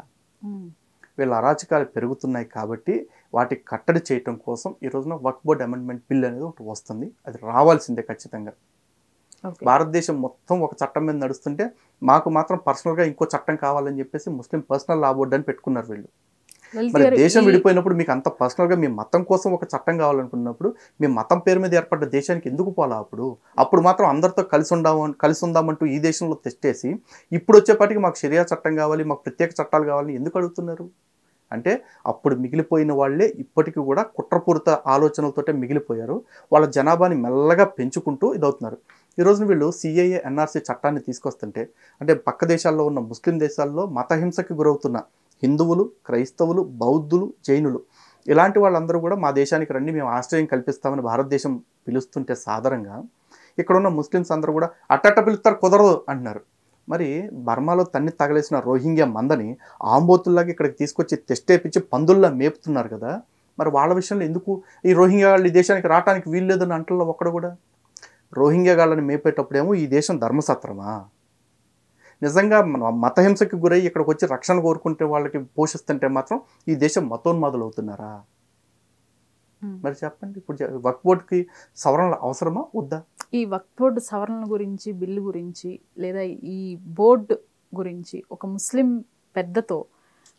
వీళ్ళ అరాచకాలు పెరుగుతున్నాయి కాబట్టి వాటికి కట్టడి చేయటం కోసం ఈ రోజున వక్ఫ్ బోర్డ్ అమెండ్మెంట్ బిల్ అనేది ఒకటి వస్తుంది. అది రావాల్సిందే ఖచ్చితంగా. భారతదేశం మొత్తం ఒక చట్టం మీద నడుస్తుంటే మాకు మాత్రం పర్సనల్గా ఇంకో చట్టం కావాలని చెప్పేసి ముస్లిం పర్సనల్ లా బోర్డు అని పెట్టుకున్నారు వీళ్ళు. మరి దేశం విడిపోయినప్పుడు మీకు అంత పర్సనల్గా మీ మతం కోసం ఒక చట్టం కావాలనుకున్నప్పుడు మీ మతం పేరు మీద ఏర్పడ్డ దేశానికి ఎందుకు పోలా? అప్పుడు మాత్రం అందరితో కలిసి ఉందామంటూ ఈ దేశంలో తెచ్చేసి ఇప్పుడు వచ్చేపాటికి మాకు షరియా చట్టం కావాలి, మాకు ప్రత్యేక చట్టాలు కావాలని ఎందుకు అడుగుతున్నారు? అంటే అప్పుడు మిగిలిపోయిన వాళ్ళే ఇప్పటికీ కూడా కుట్రపూరిత ఆలోచనలతోటే మిగిలిపోయారు. వాళ్ళ జనాభాని మెల్లగా పెంచుకుంటూ ఇదవుతున్నారు. ఈరోజు వీళ్ళు సిఏఏ ఎన్ఆర్సీ చట్టాన్ని తీసుకొస్తుంటే అంటే పక్క దేశాల్లో ఉన్న ముస్లిం దేశాల్లో మతహింసకి గురవుతున్న హిందువులు, క్రైస్తవులు, బౌద్ధులు, జైనులు ఇలాంటి వాళ్ళందరూ కూడా మా దేశానికి రండి, మేము ఆశ్రయం కల్పిస్తామని భారతదేశం పిలుస్తుంటే సాధారణంగా ఇక్కడ ఉన్న ముస్లిమ్స్ అందరూ కూడా అట్టట్ట పిలుస్తారు, కుదరదు అంటున్నారు. మరి బర్మాలో తన్ని తగలేసిన రోహింగ్యా మందని ఆంబోతుల్లాగా ఇక్కడికి తీసుకొచ్చి తెస్టేపించి పందుల్లా మేపుతున్నారు కదా. మరి వాళ్ళ విషయంలో ఎందుకు ఈ రోహింగ్యా వాళ్ళు ఈ దేశానికి రావడానికి వీల్లేదని అంటల్లో ఒక్కడు కూడా? రోహింగ్యా వాళ్ళని మేపేటప్పుడేమో ఈ దేశం ధర్మసత్రమా? నిజంగా మతహింసకి గురై ఇక్కడికి వచ్చి రక్షణ కోరుకుంటే వాళ్ళకి పోషిస్తుంటే మాత్రం ఈ దేశం మతోన్మాదులు అవుతున్నారా? మరి చెప్పండి, ఇప్పుడు వక్ఫ్ బోర్డుకి సవరణలు అవసరమా వద్దా? ఈ వక్ఫ్ బోర్డు సవరణల గురించి, బిల్లు గురించి లేదా ఈ బోర్డు గురించి ఒక ముస్లిం పెద్దతో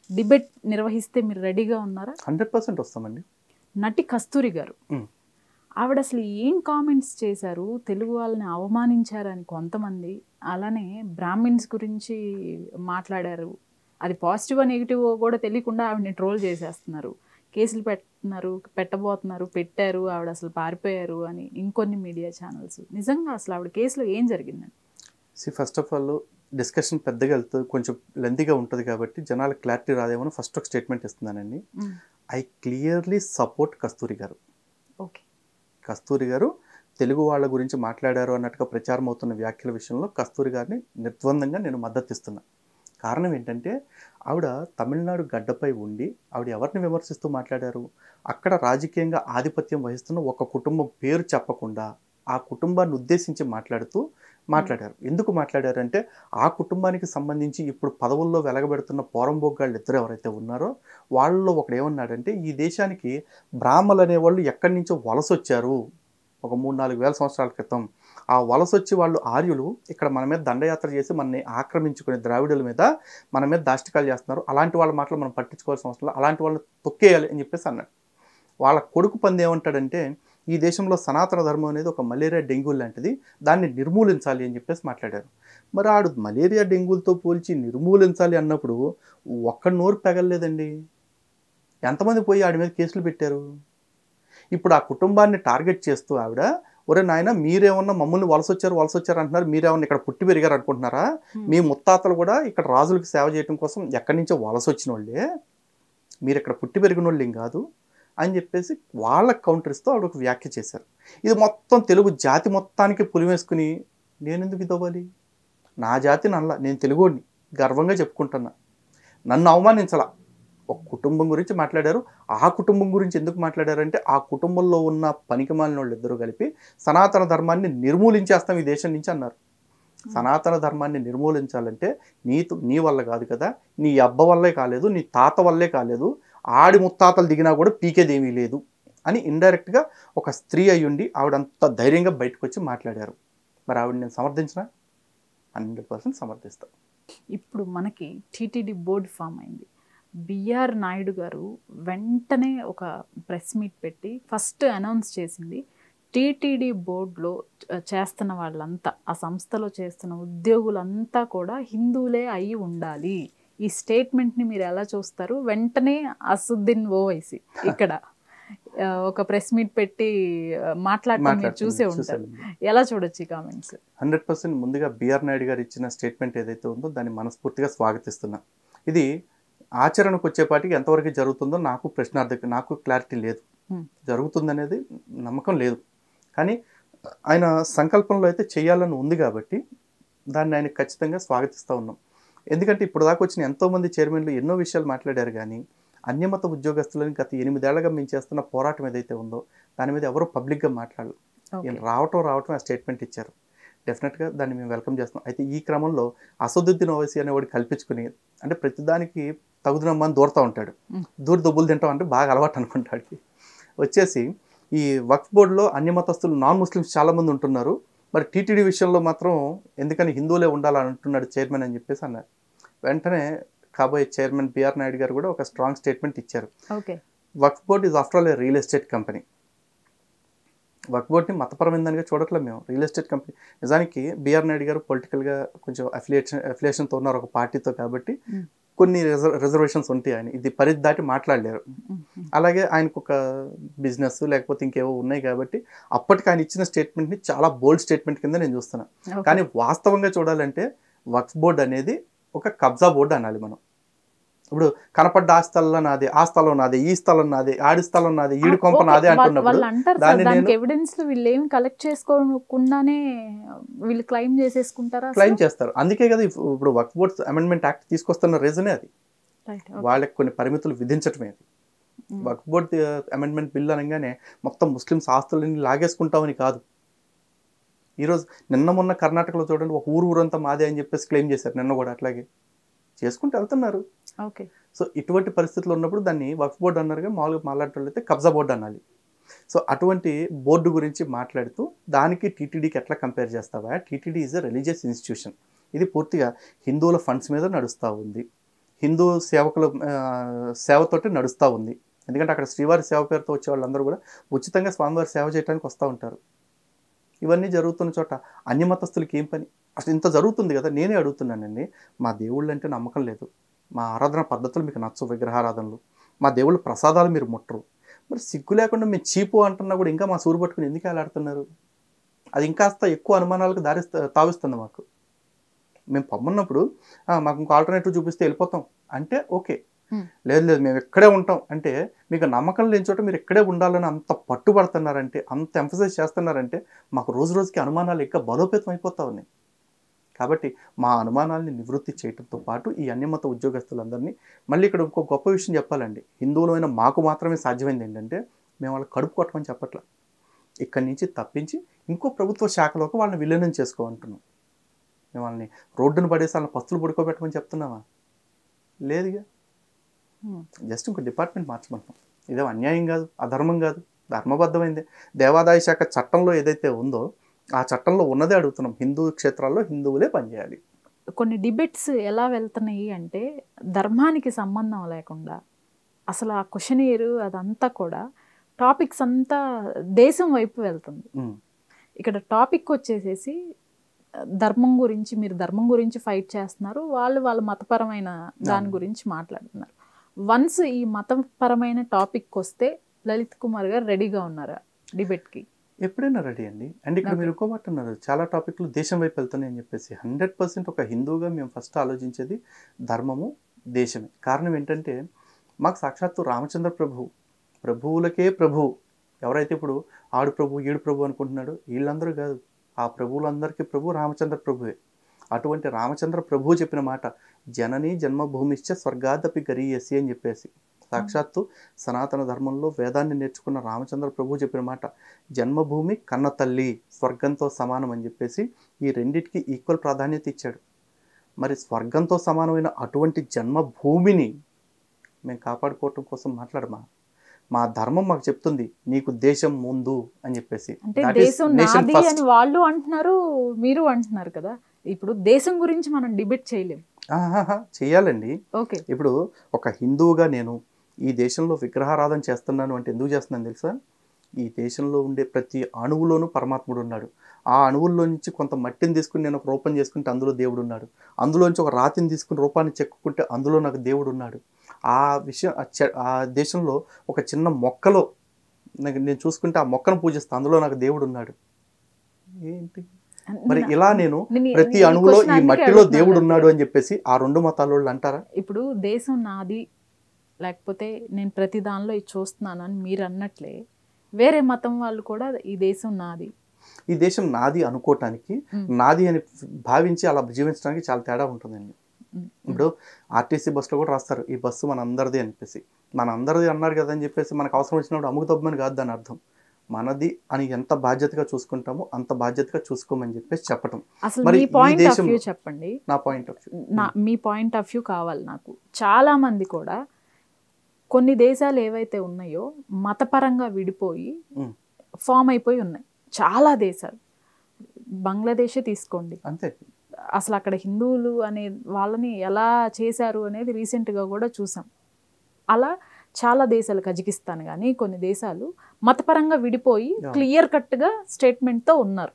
డిబేట్ నిర్వహిస్తే మీరు రెడీగా ఉన్నారా? 100% వస్తామండి. నటి కస్తూరి గారు ఆవిడ అసలు ఏం కామెంట్స్ చేశారు, తెలుగు వాళ్ళని అవమానించారని కొంతమంది, అలానే బ్రాహ్మిన్స్ గురించి మాట్లాడారు, అది పాజిటివ్ నెగిటివ్ కూడా తెలియకుండా ఆవిడని ట్రోల్ చేసేస్తున్నారు, కేసులు పెట్టబోతున్నారు, పెట్టారు, ఆవిడ అసలు పారిపోయారు అని ఇంకొన్ని మీడియా ఛానల్స్. నిజంగా అసలు ఆవిడ కేసులో ఏం జరిగిందండి? ఫస్ట్ ఆఫ్ ఆల్ డిస్కషన్ పెద్దగా వెళ్తుంది, కొంచెం లెంతీగా ఉంటుంది కాబట్టి జనాలకు క్లారిటీ రాదేమో ఫస్ట్ ఒక స్టేట్మెంట్ ఇస్తున్నానండి. ఐ క్లియర్లీ సపోర్ట్ కస్తూరి గారు. ఓకే, కస్తూరి గారు తెలుగు వాళ్ళ గురించి మాట్లాడారు అన్నట్టుగా ప్రచారం అవుతున్న వ్యాఖ్యల విషయంలో కస్తూరి గారిని నిర్ద్వందంగా నేను మద్దతు ఇస్తున్నా. కారణం ఏంటంటే ఆవిడ తమిళనాడు గడ్డపై ఉండి ఆవిడ ఎవరిని విమర్శిస్తూ మాట్లాడారు? అక్కడ రాజకీయంగా ఆధిపత్యం వహిస్తున్న ఒక కుటుంబం పేరు చెప్పకుండా ఆ కుటుంబాన్ని ఉద్దేశించి మాట్లాడారు. ఎందుకు మాట్లాడారంటే ఆ కుటుంబానికి సంబంధించి ఇప్పుడు పదవుల్లో వెలగబెడుతున్న పోరంబోగ్గాళ్ళు ఇద్దరు ఎవరైతే ఉన్నారో వాళ్ళలో ఒకడు ఏమన్నాడంటే ఈ దేశానికి బ్రాహ్మలు అనేవాళ్ళు ఎక్కడి నుంచో వలస వచ్చారు ఒక 3-4 వేల సంవత్సరాల క్రితం. ఆ వలస వచ్చి వాళ్ళు ఆర్యులు ఇక్కడ మన మీద దండయాత్ర చేసి మనని ఆక్రమించుకునే ద్రావిడుల మీద మన మీద దాష్టికాలు చేస్తున్నారు, అలాంటి వాళ్ళ మాటలు మనం పట్టించుకోవాల్సిన అవసరం లేదు, అలాంటి వాళ్ళని తొక్కేయాలి అని చెప్పేసి అన్నాడు. వాళ్ళ కొడుకు పంది ఏమంటాడంటే ఈ దేశంలో సనాతన ధర్మం అనేది ఒక మలేరియా డెంగ్యూ లాంటిది, దాన్ని నిర్మూలించాలి అని చెప్పేసి మాట్లాడారు. మరి ఆడు మలేరియా డెంగ్యూలతో పోల్చి నిర్మూలించాలి అన్నప్పుడు ఒక్క నోరు పెగలలేదండి. ఎంతమంది పోయి ఆడి మీద కేసులు పెట్టారు? ఇప్పుడు ఆ కుటుంబాన్ని టార్గెట్ చేస్తూ ఆవిడ ఒరే నాయన మీరేమన్నా మమ్మల్ని వలస వచ్చారు అంటున్నారు, మీరేమన్నా ఇక్కడ పుట్టి పెరిగారు అనుకుంటున్నారా? మీ ముత్తాతలు కూడా ఇక్కడ రాజులకు సేవ చేయడం కోసం ఎక్కడి నుంచో వలస వచ్చిన వాళ్ళే, మీరు ఇక్కడ పుట్టి పెరిగిన వాళ్ళు ఏం కాదు అని చెప్పేసి వాళ్ళకి కౌంటర్ ఇస్తూ ఆవిడ ఒక వ్యాఖ్య చేశారు. ఇది మొత్తం తెలుగు జాతి మొత్తానికి పులివేసుకుని నేనెందుకు ఇదవ్వాలి, నా జాతి నల్ల, నేను తెలుగుని గర్వంగా చెప్పుకుంటున్నా, నన్ను అవమానించాల. ఒక కుటుంబం గురించి మాట్లాడారు. ఆ కుటుంబం గురించి ఎందుకు మాట్లాడారంటే ఆ కుటుంబంలో ఉన్న పనికిమాలిన వాళ్ళు ఇద్దరు కలిపి సనాతన ధర్మాన్ని నిర్మూలించేస్తాం ఈ దేశం నుంచి అన్నారు. సనాతన ధర్మాన్ని నిర్మూలించాలంటే నీ వల్ల కాదు కదా, నీ అబ్బ వల్లే కాలేదు, నీ తాత వల్లే కాలేదు, ఆడి ముత్తాతలు దిగినా కూడా పీకేదేమీ లేదు అని ఇండైరెక్ట్గా ఒక స్త్రీ అయ్యుండి ఆవిడంత ధైర్యంగా బయటకు వచ్చి మాట్లాడారు. మరి ఆవిడ నేను సమర్థించిన 100% సమర్థిస్తాను. ఇప్పుడు మనకి టీటీడీ బోర్డు ఫామ్ అయింది. బిఆర్ నాయుడు గారు వెంటనే ఒక ప్రెస్ మీట్ పెట్టి ఫస్ట్ అనౌన్స్ చేసింది, టీటీడీ బోర్డులో చేస్తున్న వాళ్ళంతా, ఆ సంస్థలో చేస్తున్న ఉద్యోగులంతా కూడా హిందువులే అయి ఉండాలి. ఈ స్టేట్మెంట్ని మీరు ఎలా చూస్తారు? వెంటనే అసదుద్దీన్ ఓవైసీ ఇక్కడ ఒక ప్రెస్ మీట్ పెట్టి మాట్లాడటం మీరు చూసే ఉంటారు. ఎలా చూడొచ్చు ఈ కామెంట్స్? 100% ముందుగా బిఆర్ నాయుడు గారు ఇచ్చిన స్టేట్మెంట్ ఏదైతే ఉందో దాన్ని మనస్ఫూర్తిగా స్వాగతిస్తున్నా. ఇది ఆచరణకు వచ్చేపాటికి ఎంతవరకు జరుగుతుందో నాకు క్లారిటీ లేదు. జరుగుతుందనేది నమ్మకం లేదు. కానీ ఆయన సంకల్పంలో అయితే చేయాలని ఉంది కాబట్టి దాన్ని ఆయన ఖచ్చితంగా స్వాగతిస్తూ ఉన్నాం. ఎందుకంటే ఇప్పుడు దాకా వచ్చిన ఎంతోమంది చైర్మన్లు ఎన్నో విషయాలు మాట్లాడారు, కానీ అన్యమత ఉద్యోగస్తులని గత 8 ఏళ్లుగా మేము చేస్తున్న పోరాటం ఏదైతే ఉందో దాని మీద ఎవరో పబ్లిక్గా మాట్లాడరు. ఈయన రావటం ఆ స్టేట్మెంట్ ఇచ్చారు. డెఫినెట్గా దాన్ని మేము వెల్కమ్ చేస్తున్నాం. అయితే ఈ క్రమంలో అసదుద్దీన్ ఓవైసీ అనేవాడు కల్పించుకుని, అంటే ప్రతిదానికి తగుదనమ్మని దూరుతూ ఉంటాడు, దొబ్బులు తింటాం అంటే బాగా అలవాటు అనుకుంటాడు. వచ్చేసి ఈ వక్ఫ్ బోర్డులో అన్యమతస్తులు నాన్ ముస్లిమ్స్ చాలామంది ఉంటున్నారు, మరి టీటీడీ విషయంలో మాత్రం ఎందుకని హిందువులే ఉండాలని అంటున్నాడు చైర్మన్ అని చెప్పేసి అన్నారు. వెంటనే కాబోయే చైర్మన్ బిఆర్ నాయుడు గారు కూడా ఒక స్ట్రాంగ్ స్టేట్మెంట్ ఇచ్చారు. వక్ఫ్ board is after all a real estate company. వక్ఫ్ బోర్డ్ని మతపరమైనదానిగా చూడట్లేదు మేము, రియల్ ఎస్టేట్ కంపెనీ. నిజానికి బిఆర్ నాయుడు గారు పొలిటికల్గా కొంచెం అఫిలియేషన్తో ఉన్నారు ఒక పార్టీతో, కాబట్టి కొన్ని రిజర్వేషన్స్ ఉంటాయి. ఆయన ఇది పరిధి దాటి మాట్లాడలేరు. అలాగే ఆయనకు ఒక బిజినెస్ లేకపోతే ఇంకేవో ఉన్నాయి కాబట్టి అప్పటికి ఆయన ఇచ్చిన స్టేట్మెంట్ని చాలా బోల్డ్ స్టేట్మెంట్ కింద నేను చూస్తున్నాను. కానీ వాస్తవంగా చూడాలంటే వక్ఫ్ బోర్డ్ అనేది ఒక కబ్జా బోర్డు అనాలి మనం. ఇప్పుడు కనపడ్డ ఆ స్థలంలో నాదే, ఆ స్థలం నాదే, ఈ స్థలం నాదే, ఆడి స్థలం నాదే, ఈడు కొంప నాదే అంటున్నప్పుడు వీళ్ళు ఏం కలెక్ట్ చేసుకోకుండానే వీళ్ళు క్లెయిమ్ చేస్తారు. అందుకే కదా ఇప్పుడు వక్ఫ్ బోర్డ్ అమెండ్మెంట్ యాక్ట్ తీసుకొస్తున్న రీజనే అది, వాళ్ళకి కొన్ని పరిమితులు విధించటమే. అది వక్ఫ్ బోర్డ్ అమెండ్మెంట్ బిల్ అనగానే మొత్తం ముస్లిమ్స్ ఆస్తులని లాగేసుకుంటామని కాదు. ఈరోజు మొన్న కర్ణాటకలో చూడండి, ఒక ఊరంతా మాదే అని చెప్పేసి క్లెయిమ్ చేశారు. నిన్న కూడా అట్లాగే చేసుకుంటూ వెళ్తున్నారు. సో ఇటువంటి పరిస్థితులు ఉన్నప్పుడు దాన్ని వక్ఫ్ బోర్డు అన్నారుగా, మామూలుగా మాట్లాడేటైతే కబ్జా బోర్డు అనాలి. సో అటువంటి బోర్డు గురించి మాట్లాడుతూ దానికి టీటీడీకి ఎట్లా కంపేర్ చేస్తావా? TTD is a religious institution. ఇది పూర్తిగా హిందువుల ఫండ్స్ మీద నడుస్తూ ఉంది, హిందూ సేవకుల సేవతోటి నడుస్తూ ఉంది. ఎందుకంటే అక్కడ శ్రీవారి సేవ పేరుతో వచ్చే వాళ్ళందరూ కూడా ఉచితంగా స్వామివారి సేవ చేయడానికి వస్తూ ఉంటారు. ఇవన్నీ జరుగుతున్న చోట అన్యమతస్తులకి ఏం పని? అసలు ఇంత జరుగుతుంది కదా. నేనే అడుగుతున్నానండి, మా దేవుళ్ళు అంటే నమ్మకం లేదు, మా ఆరాధన పద్ధతులు మీకు నచ్చవు, విగ్రహారాధనలు, మా దేవుళ్ళు ప్రసాదాలు మీరు ముట్టరు, మరి సిగ్గు లేకుండా మేము చీపు అంటున్నా కూడా ఇంకా మా సూరు పట్టుకుని ఎందుకు ఆలాడుతున్నారు? అది ఇంకాస్త ఎక్కువ అనుమానాలకు తావిస్తుంది మాకు. మేము పొమ్మన్నప్పుడు మాకు ఇంకో ఆల్టర్నేటివ్ చూపిస్తే వెళ్ళిపోతాం అంటే ఓకే, లేదు మేము ఇక్కడే ఉంటాం అంటే మీకు నమ్మకం లేని చోట మీరు ఇక్కడే ఉండాలని అంత పట్టుబడుతున్నారంటే, అంత ఎంఫసైజ్ చేస్తున్నారంటే మాకు రోజు రోజుకి అనుమానాలు ఇంకా బలోపేతం అయిపోతా ఉన్నాయి. కాబట్టి మా అనుమానాలని నివృత్తి చేయడంతో పాటు ఈ అన్యమత ఉద్యోగస్తులందరినీ మళ్ళీ ఇక్కడ ఇంకో గొప్ప విషయం చెప్పాలండి, హిందువులైన మాకు మాత్రమే సాధ్యమైంది ఏంటంటే మేము వాళ్ళకి కడుపు కొట్టమని చెప్పట్లా, ఇక్కడి నుంచి తప్పించి ఇంకో ప్రభుత్వ శాఖలోకి వాళ్ళని విలీనం చేసుకోమంటున్నాం. మేము వాళ్ళని రోడ్డును పడేసి వాళ్ళని పస్తులు పడుకోబెట్టమని చెప్తున్నామా? లేదుగా, జస్ట్ ఇంకో డిపార్ట్మెంట్ మార్చమంటాం. ఇదేం అన్యాయం కాదు, అధర్మం కాదు, ధర్మబద్ధమైంది. దేవాదాయ శాఖ చట్టంలో ఏదైతే ఉందో ఆ చట్టంలో ఉన్నదే అడుగుతున్నాం, హిందూ క్షేత్రాల్లో హిందువులే పనిచేయాలి. కొన్ని డిబేట్స్ ఎలా వెళ్తున్నాయి అంటే ధర్మానికి సంబంధం లేకుండా అసలు ఆ క్వశ్చనీర్ అదంతా కూడా టాపిక్స్ అంతా దేశం వైపు వెళ్తుంది. ఇక్కడ టాపిక్ వచ్చేసేసి ధర్మం గురించి, మీరు ధర్మం గురించి ఫైట్ చేస్తున్నారు, వాళ్ళ మతపరమైన దాని గురించి మాట్లాడుతున్నారు. వన్స్ ఈ మతపరమైన టాపిక్ వస్తే లలిత్ కుమార్ గారు రెడీగా ఉన్నారా డిబేట్కి? ఎప్పుడైనా రెడీ అండి. అండ్ ఇక్కడ మీరు ఇంకో మాట అన్నారు, చాలా టాపిక్లు దేశం వైపు వెళ్తున్నాయని చెప్పేసి. 100% ఒక హిందువుగా మేము ఫస్ట్ ఆలోచించేది ధర్మము, దేశమే. కారణం ఏంటంటే మాకు సాక్షాత్తు రామచంద్ర ప్రభువులకే ప్రభువు. ఎవరైతే ఇప్పుడు ఆడు ప్రభు ఈడు ప్రభు అనుకుంటున్నాడు, వీళ్ళందరూ కాదు. ఆ ప్రభువులందరికీ ప్రభు రామచంద్ర ప్రభువే. అటువంటి రామచంద్ర ప్రభు చెప్పిన మాట, జనని జన్మభూమిశ్చ స్వర్గాదపి గరీయసి అని చెప్పేసి. సాక్షాత్తు సనాతన ధర్మంలో వేదాన్ని నేర్చుకున్న రామచంద్ర ప్రభు చెప్పిన మాట, జన్మభూమి కన్న తల్లి స్వర్గంతో సమానం అని చెప్పేసి ఈ రెండింటికి ఈక్వల్ ప్రాధాన్యత ఇచ్చాడు. మరి స్వర్గంతో సమానమైన అటువంటి జన్మభూమిని మేము కాపాడుకోవటం కోసం మాట్లాడమా? మా ధర్మం మాకు చెప్తుంది నీకు దేశం ముందు అని చెప్పేసి. అంటే దేశం నాది అని వాళ్ళు అంటున్నారు, మీరు అంటున్నారు కదా. ఇప్పుడు దేశం గురించి మనం డిబేట్ చేయలేము. చెయ్యాలండి. ఓకే, ఇప్పుడు ఒక హిందువుగా నేను ఈ దేశంలో విగ్రహారాధన చేస్తున్నాను అంటే ఎందుకు చేస్తున్నాను తెలుసా? ఈ దేశంలో ఉండే ప్రతి అణువులోనూ పరమాత్ముడు ఉన్నాడు. ఆ అణువుల్లో నుంచి కొంత మట్టిని తీసుకుని నేను ఒక రూపం చేసుకుంటే అందులో దేవుడు ఉన్నాడు. అందులోంచి ఒక రాతిని తీసుకుని రూపాన్ని చెక్కుకుంటే అందులో నాకు దేవుడు ఉన్నాడు. ఆ విషయం ఆ దేశంలో ఒక చిన్న మొక్కలో నేను చూసుకుంటే ఆ మొక్కను పూజిస్తాను, అందులో నాకు దేవుడు ఉన్నాడు. ఏంటి మరి ఇలా నేను ప్రతి అణువులో ఈ మట్టిలో దేవుడు ఉన్నాడు అని చెప్పేసి ఆ రెండు మతాల వాళ్ళు అంటారా? ఇప్పుడు దేశం నాది, లేకపోతే నేను ప్రతి దానిలో ఇది చూస్తున్నాను అని మీరు అన్నట్లే వేరే మతం వాళ్ళు కూడా ఈ దేశం నాది, ఈ దేశం నాది అనుకోవటానికి, నాది అని భావించి అలా జీవించడానికి చాలా తేడా ఉంటుందండి. ఇప్పుడు ఆర్టీసీ బస్సులో కూడా రాస్తారు ఈ బస్సు మన అందరిది అనిపేసి. మన అందరిది అన్నారు కదా అని చెప్పేసి మనకు అవసరం వచ్చినప్పుడు అమ్ముకు తప్పమని కాదు దాని అర్థం. మనది అని ఎంత బాధ్యతగా చూసుకుంటామో అంత బాధ్యతగా చూసుకోమని చెప్పేసి చెప్పటం. అసలు మీ పాయింట్ ఆఫ్ వ్యూ చెప్పండి. నా point of view, me point of view కావాలి నాకు. చాలా మంది కూడా కొన్ని దేశాలు ఏవైతే ఉన్నాయో మతపరంగా విడిపోయి ఫామ్ అయిపోయి ఉన్నాయి. చాలా దేశాలు, బంగ్లాదేశే తీసుకోండి, అంతే. అసలు అక్కడ హిందువులు అనే వాళ్ళని ఎలా చేశారు అనేది రీసెంట్గా కూడా చూసాం. అలా చాలా దేశాలు, కజకిస్తాన్ కానీ కొన్ని దేశాలు మతపరంగా విడిపోయి క్లియర్ కట్గా స్టేట్మెంట్తో ఉన్నారు.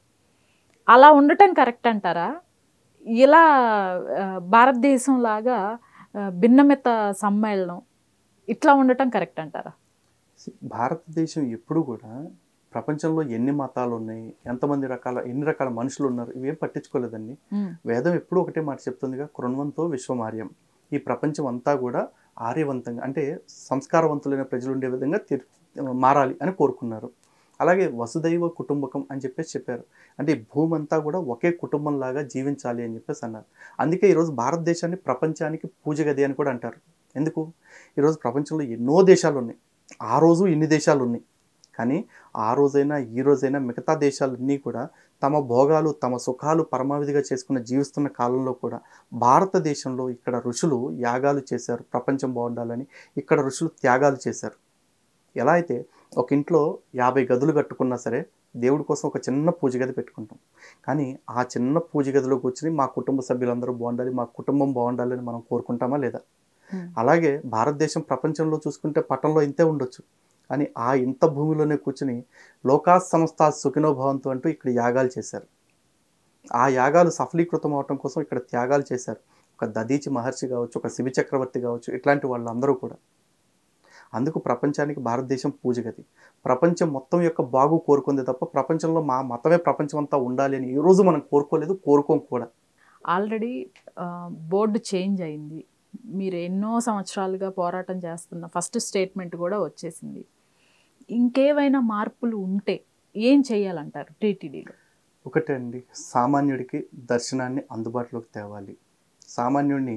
అలా ఉండటం కరెక్ట్ అంటారా? ఇలా భారతదేశం లాగా భిన్నమత సమ్మేళనం ఇట్లా ఉండటం కరెక్ట్ అంటారా? భారతదేశం ఎప్పుడు కూడా ప్రపంచంలో ఎన్ని మతాలు ఉన్నాయి, ఎన్ని రకాల మనుషులు ఉన్నారు, ఇవేం పట్టించుకోలేదండి. వేదం ఎప్పుడు ఒకటే మాట చెప్తుందిగా, కృణ్వంతో విశ్వమార్యం. ఈ ప్రపంచం అంతా కూడా ఆర్యవంతంగా అంటే సంస్కారవంతులైన ప్రజలు ఉండే విధంగా మారాలి అని కోరుకున్నారు. అలాగే వసుదైవ కుటుంబకం అని చెప్పేసి చెప్పారు. అంటే ఈ భూమి అంతా కూడా ఒకే కుటుంబంలాగా జీవించాలి అని చెప్పేసి అన్నారు. అందుకే ఈరోజు భారతదేశాన్ని ప్రపంచానికి పూజ గది అని కూడా అంటారు. ఎందుకు? ఈరోజు ప్రపంచంలో ఎన్నో దేశాలు ఉన్నాయి, ఆ రోజు ఇన్ని దేశాలు ఉన్నాయి. కానీ ఆ రోజైనా ఈ రోజైనా మిగతా దేశాలన్నీ కూడా తమ భోగాలు తమ సుఖాలు పరమావధిగా చేసుకుని జీవిస్తున్న కాలంలో కూడా భారతదేశంలో ఇక్కడ ఋషులు యాగాలు చేశారు ప్రపంచం బాగుండాలని. ఇక్కడ ఋషులు త్యాగాలు చేశారు. ఎలా అయితే ఒక ఇంట్లో 50 గదులు కట్టుకున్నా సరే దేవుడి కోసం ఒక చిన్న పూజ గది పెట్టుకుంటాం. కానీ ఆ చిన్న పూజ గదిలో కూర్చుని మా కుటుంబ సభ్యులందరూ బాగుండాలి, మా కుటుంబం బాగుండాలి అని మనం కోరుకుంటామా లేదా? అలాగే భారతదేశం ప్రపంచంలో చూసుకుంటే పట్టణంలో ఇంతే ఉండొచ్చు, కానీ ఆ ఇంత భూమిలోనే కూర్చుని లోకా సంస్థ సుఖినోభవంతో అంటూ ఇక్కడ యాగాలు చేశారు. ఆ యాగాలు సఫలీకృతం అవటం కోసం ఇక్కడ త్యాగాలు చేశారు. ఒక దదీచి మహర్షి కావచ్చు, ఒక శివి చక్రవర్తి కావచ్చు, ఇట్లాంటి వాళ్ళందరూ కూడా. అందుకు ప్రపంచానికి భారతదేశం పూజ గది. ప్రపంచం మొత్తం యొక్క బాగు కోరుకుంది తప్ప ప్రపంచంలో మా మతమే ప్రపంచం అంతా ఉండాలి అని ఈ రోజు మనం కోరుకోలేదు, కోరుకోం కూడా. ఆల్రెడీ బోర్డు చేంజ్ అయింది, మీరు ఎన్నో సంవత్సరాలుగా పోరాటం చేస్తున్న ఫస్ట్ స్టేట్మెంట్ కూడా వచ్చేసింది. ఇంకేవైనా మార్పులు ఉంటే ఏం చేయాలంటారు టీటీడీలో? ఒకటే అండి, సామాన్యుడికి దర్శనాన్ని అందుబాటులోకి తేవాలి. సామాన్యుడిని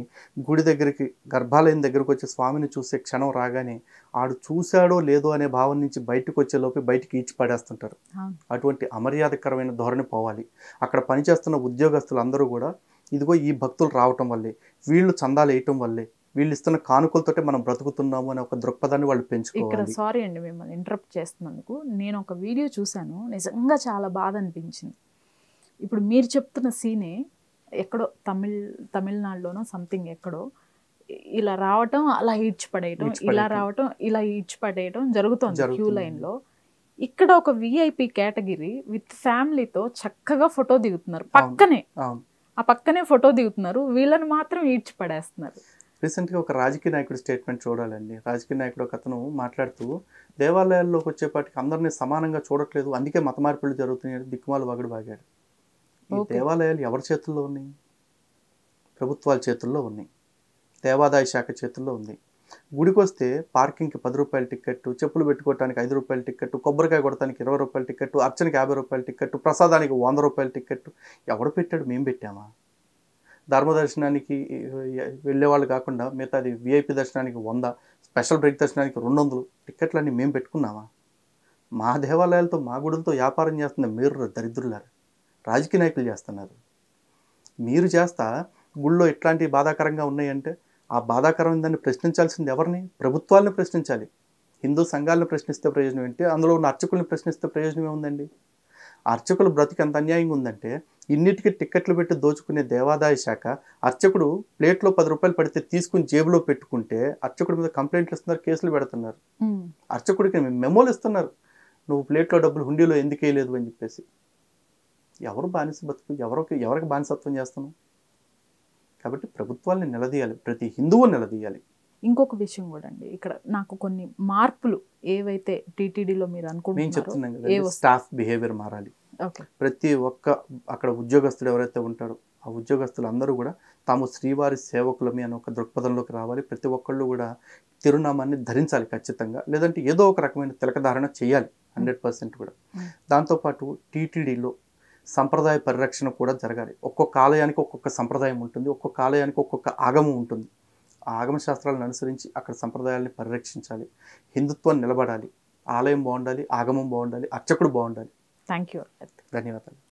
గుడి దగ్గరికి, గర్భాలయం దగ్గరకు వచ్చి స్వామిని చూసే క్షణం రాగానే ఆడు చూశాడో లేదో అనే భావం నుంచి బయటకు వచ్చేలోపు బయటికి ఈడ్చి పడేస్తుంటారు. అటువంటి అమర్యాదకరమైన ధోరణి పోవాలి. అక్కడ పనిచేస్తున్న ఉద్యోగస్తులు అందరూ కూడా ఇదిగో ఈ భక్తులు రావటం వల్లే, వీళ్ళు చందాలు వేయటం వల్లే, వీళ్ళు ఇస్తున్న కానుకలతోటే మనం బ్రతుకుతున్నాము అనే ఒక దృక్పథాన్ని వాళ్ళు పెంచుకోవాలి. ఇక్కడ సారీ అండి మిమ్మల్ని ఇంటరప్ట్ చేస్తున్నందుకు. నేను ఒక వీడియో చూశాను, నిజంగా చాలా బాధ అనిపించింది. ఇప్పుడు మీరు చెప్తున్న సీనే ఎక్కడో తమిళనాడులోనో సంథింగ్ ఎక్కడో ఇలా రావటం, అలా ఈడ్చిపడేయటం, ఇలా రావటం, ఇలా ఈడ్చిపడేయటం జరుగుతుంది క్యూ లైన్లో. ఇక్కడ ఒక విఐపి కేటగిరీ విత్ ఫ్యామిలీతో చక్కగా ఫోటో దిగుతున్నారు, పక్కనే ఆ పక్కనే ఫోటో దిగుతున్నారు, వీళ్ళని మాత్రం ఈడ్చిపడేస్తున్నారు. రీసెంట్గా ఒక రాజకీయ నాయకుడి స్టేట్మెంట్ చూడాలండి. రాజకీయ నాయకుడు ఒక అతను మాట్లాడుతూ దేవాలయాల్లోకి వచ్చేపాటికి అందరినీ సమానంగా చూడట్లేదు, అందుకే మత మార్పులు జరుగుతున్నాయి, దిక్కుమాల వాగుడు వాగాడు. ఈ దేవాలయాలు ఎవరి చేతుల్లో ఉన్నాయి? ప్రభుత్వాల చేతుల్లో ఉన్నాయి, దేవాదాయ శాఖ చేతుల్లో ఉంది. గుడికి వస్తే పార్కింగ్కి 10 రూపాయల టికెట్, చెప్పులు పెట్టుకోవడానికి 5 రూపాయల టికెట్, కొబ్బరికాయ కొడటానికి 20 రూపాయల టికెట్, అర్చనకి 50 రూపాయల టికెట్, ప్రసాదానికి 100 రూపాయల టికెట్. ఎవడు పెట్టాడు? మేము పెట్టామా? ధర్మదర్శనానికి వెళ్ళేవాళ్ళు కాకుండా మిగతాది విఐపి దర్శనానికి 100, స్పెషల్ బ్రేక్ దర్శనానికి 200 టికెట్లన్నీ మేము పెట్టుకున్నామా? మా దేవాలయాలతో మా గుడులతో వ్యాపారం చేస్తున్న మీరు దరిద్రులారు, రాజకీయ నాయకులు చేస్తున్నారు. మీరు చేస్తా గుళ్ళో ఇట్లాంటి బాధాకరంగా ఉన్నాయంటే ఆ బాధాకరమైన దాన్ని ప్రశ్నించాల్సింది ఎవరిని? ప్రభుత్వాలను ప్రశ్నించాలి. హిందూ సంఘాలను ప్రశ్నిస్తే ప్రయోజనం ఏంటి? అందులో ఉన్న అర్చకుల్ని ప్రశ్నిస్తే ప్రయోజనం ఏముందండి? అర్చకులు బ్రతికి ఎంత అన్యాయంగా ఉందంటే ఇన్నిటికీ టిక్కెట్లు పెట్టి దోచుకునే దేవాదాయ శాఖ అర్చకుడు ప్లేట్లో 10 రూపాయలు పడితే తీసుకుని జేబులో పెట్టుకుంటే అర్చకుడి మీద కంప్లైంట్లు ఇస్తున్నారు, కేసులు పెడుతున్నారు. అర్చకుడికి మెమోలు ఇస్తున్నారు, నువ్వు ప్లేట్లో డబ్బులు హుండీలో ఎందుకు వేయలేదు అని చెప్పేసి. ఎవరు బానిస బతుకు? ఎవరికి బానిసత్వం చేస్తున్నావు? కాబట్టి ప్రభుత్వాన్ని నిలదీయాలి, ప్రతి హిందువు నిలదీయాలి. ఇంకొక విషయం కూడా అండి, ఇక్కడ నాకు కొన్ని మార్పులు ఏవైతే టీటీడీలో మీరు మేము అనుకుంటున్నారో చెప్తున్నాం కదా, స్టాఫ్ బిహేవియర్ మారాలి. ప్రతి ఒక్క అక్కడ ఉద్యోగస్తులు ఎవరైతే ఉంటారో ఆ ఉద్యోగస్తులు అందరూ కూడా తాము శ్రీవారి సేవకులమే అని ఒక దృక్పథంలోకి రావాలి. ప్రతి ఒక్కళ్ళు కూడా తిరునామాన్ని ధరించాలి ఖచ్చితంగా, లేదంటే ఏదో ఒక రకమైన తిలకధారణ చేయాలి 100% కూడా. దాంతోపాటు టీటీడీలో సంప్రదాయ పరిరక్షణ కూడా జరగాలి. ఒక్కొక్క ఆలయానికి ఒక్కొక్క సంప్రదాయం ఉంటుంది, ఒక్కొక్క ఆలయానికి ఒక్కొక్క ఆగమం ఉంటుంది. ఆ ఆగమ శాస్త్రాలను అనుసరించి అక్కడ సంప్రదాయాల్ని పరిరక్షించాలి. హిందుత్వం నిలబడాలి, ఆలయం బాగుండాలి, ఆగమం బాగుండాలి, అర్చకుడు బాగుండాలి. Thank you. ధన్యవాదాలు.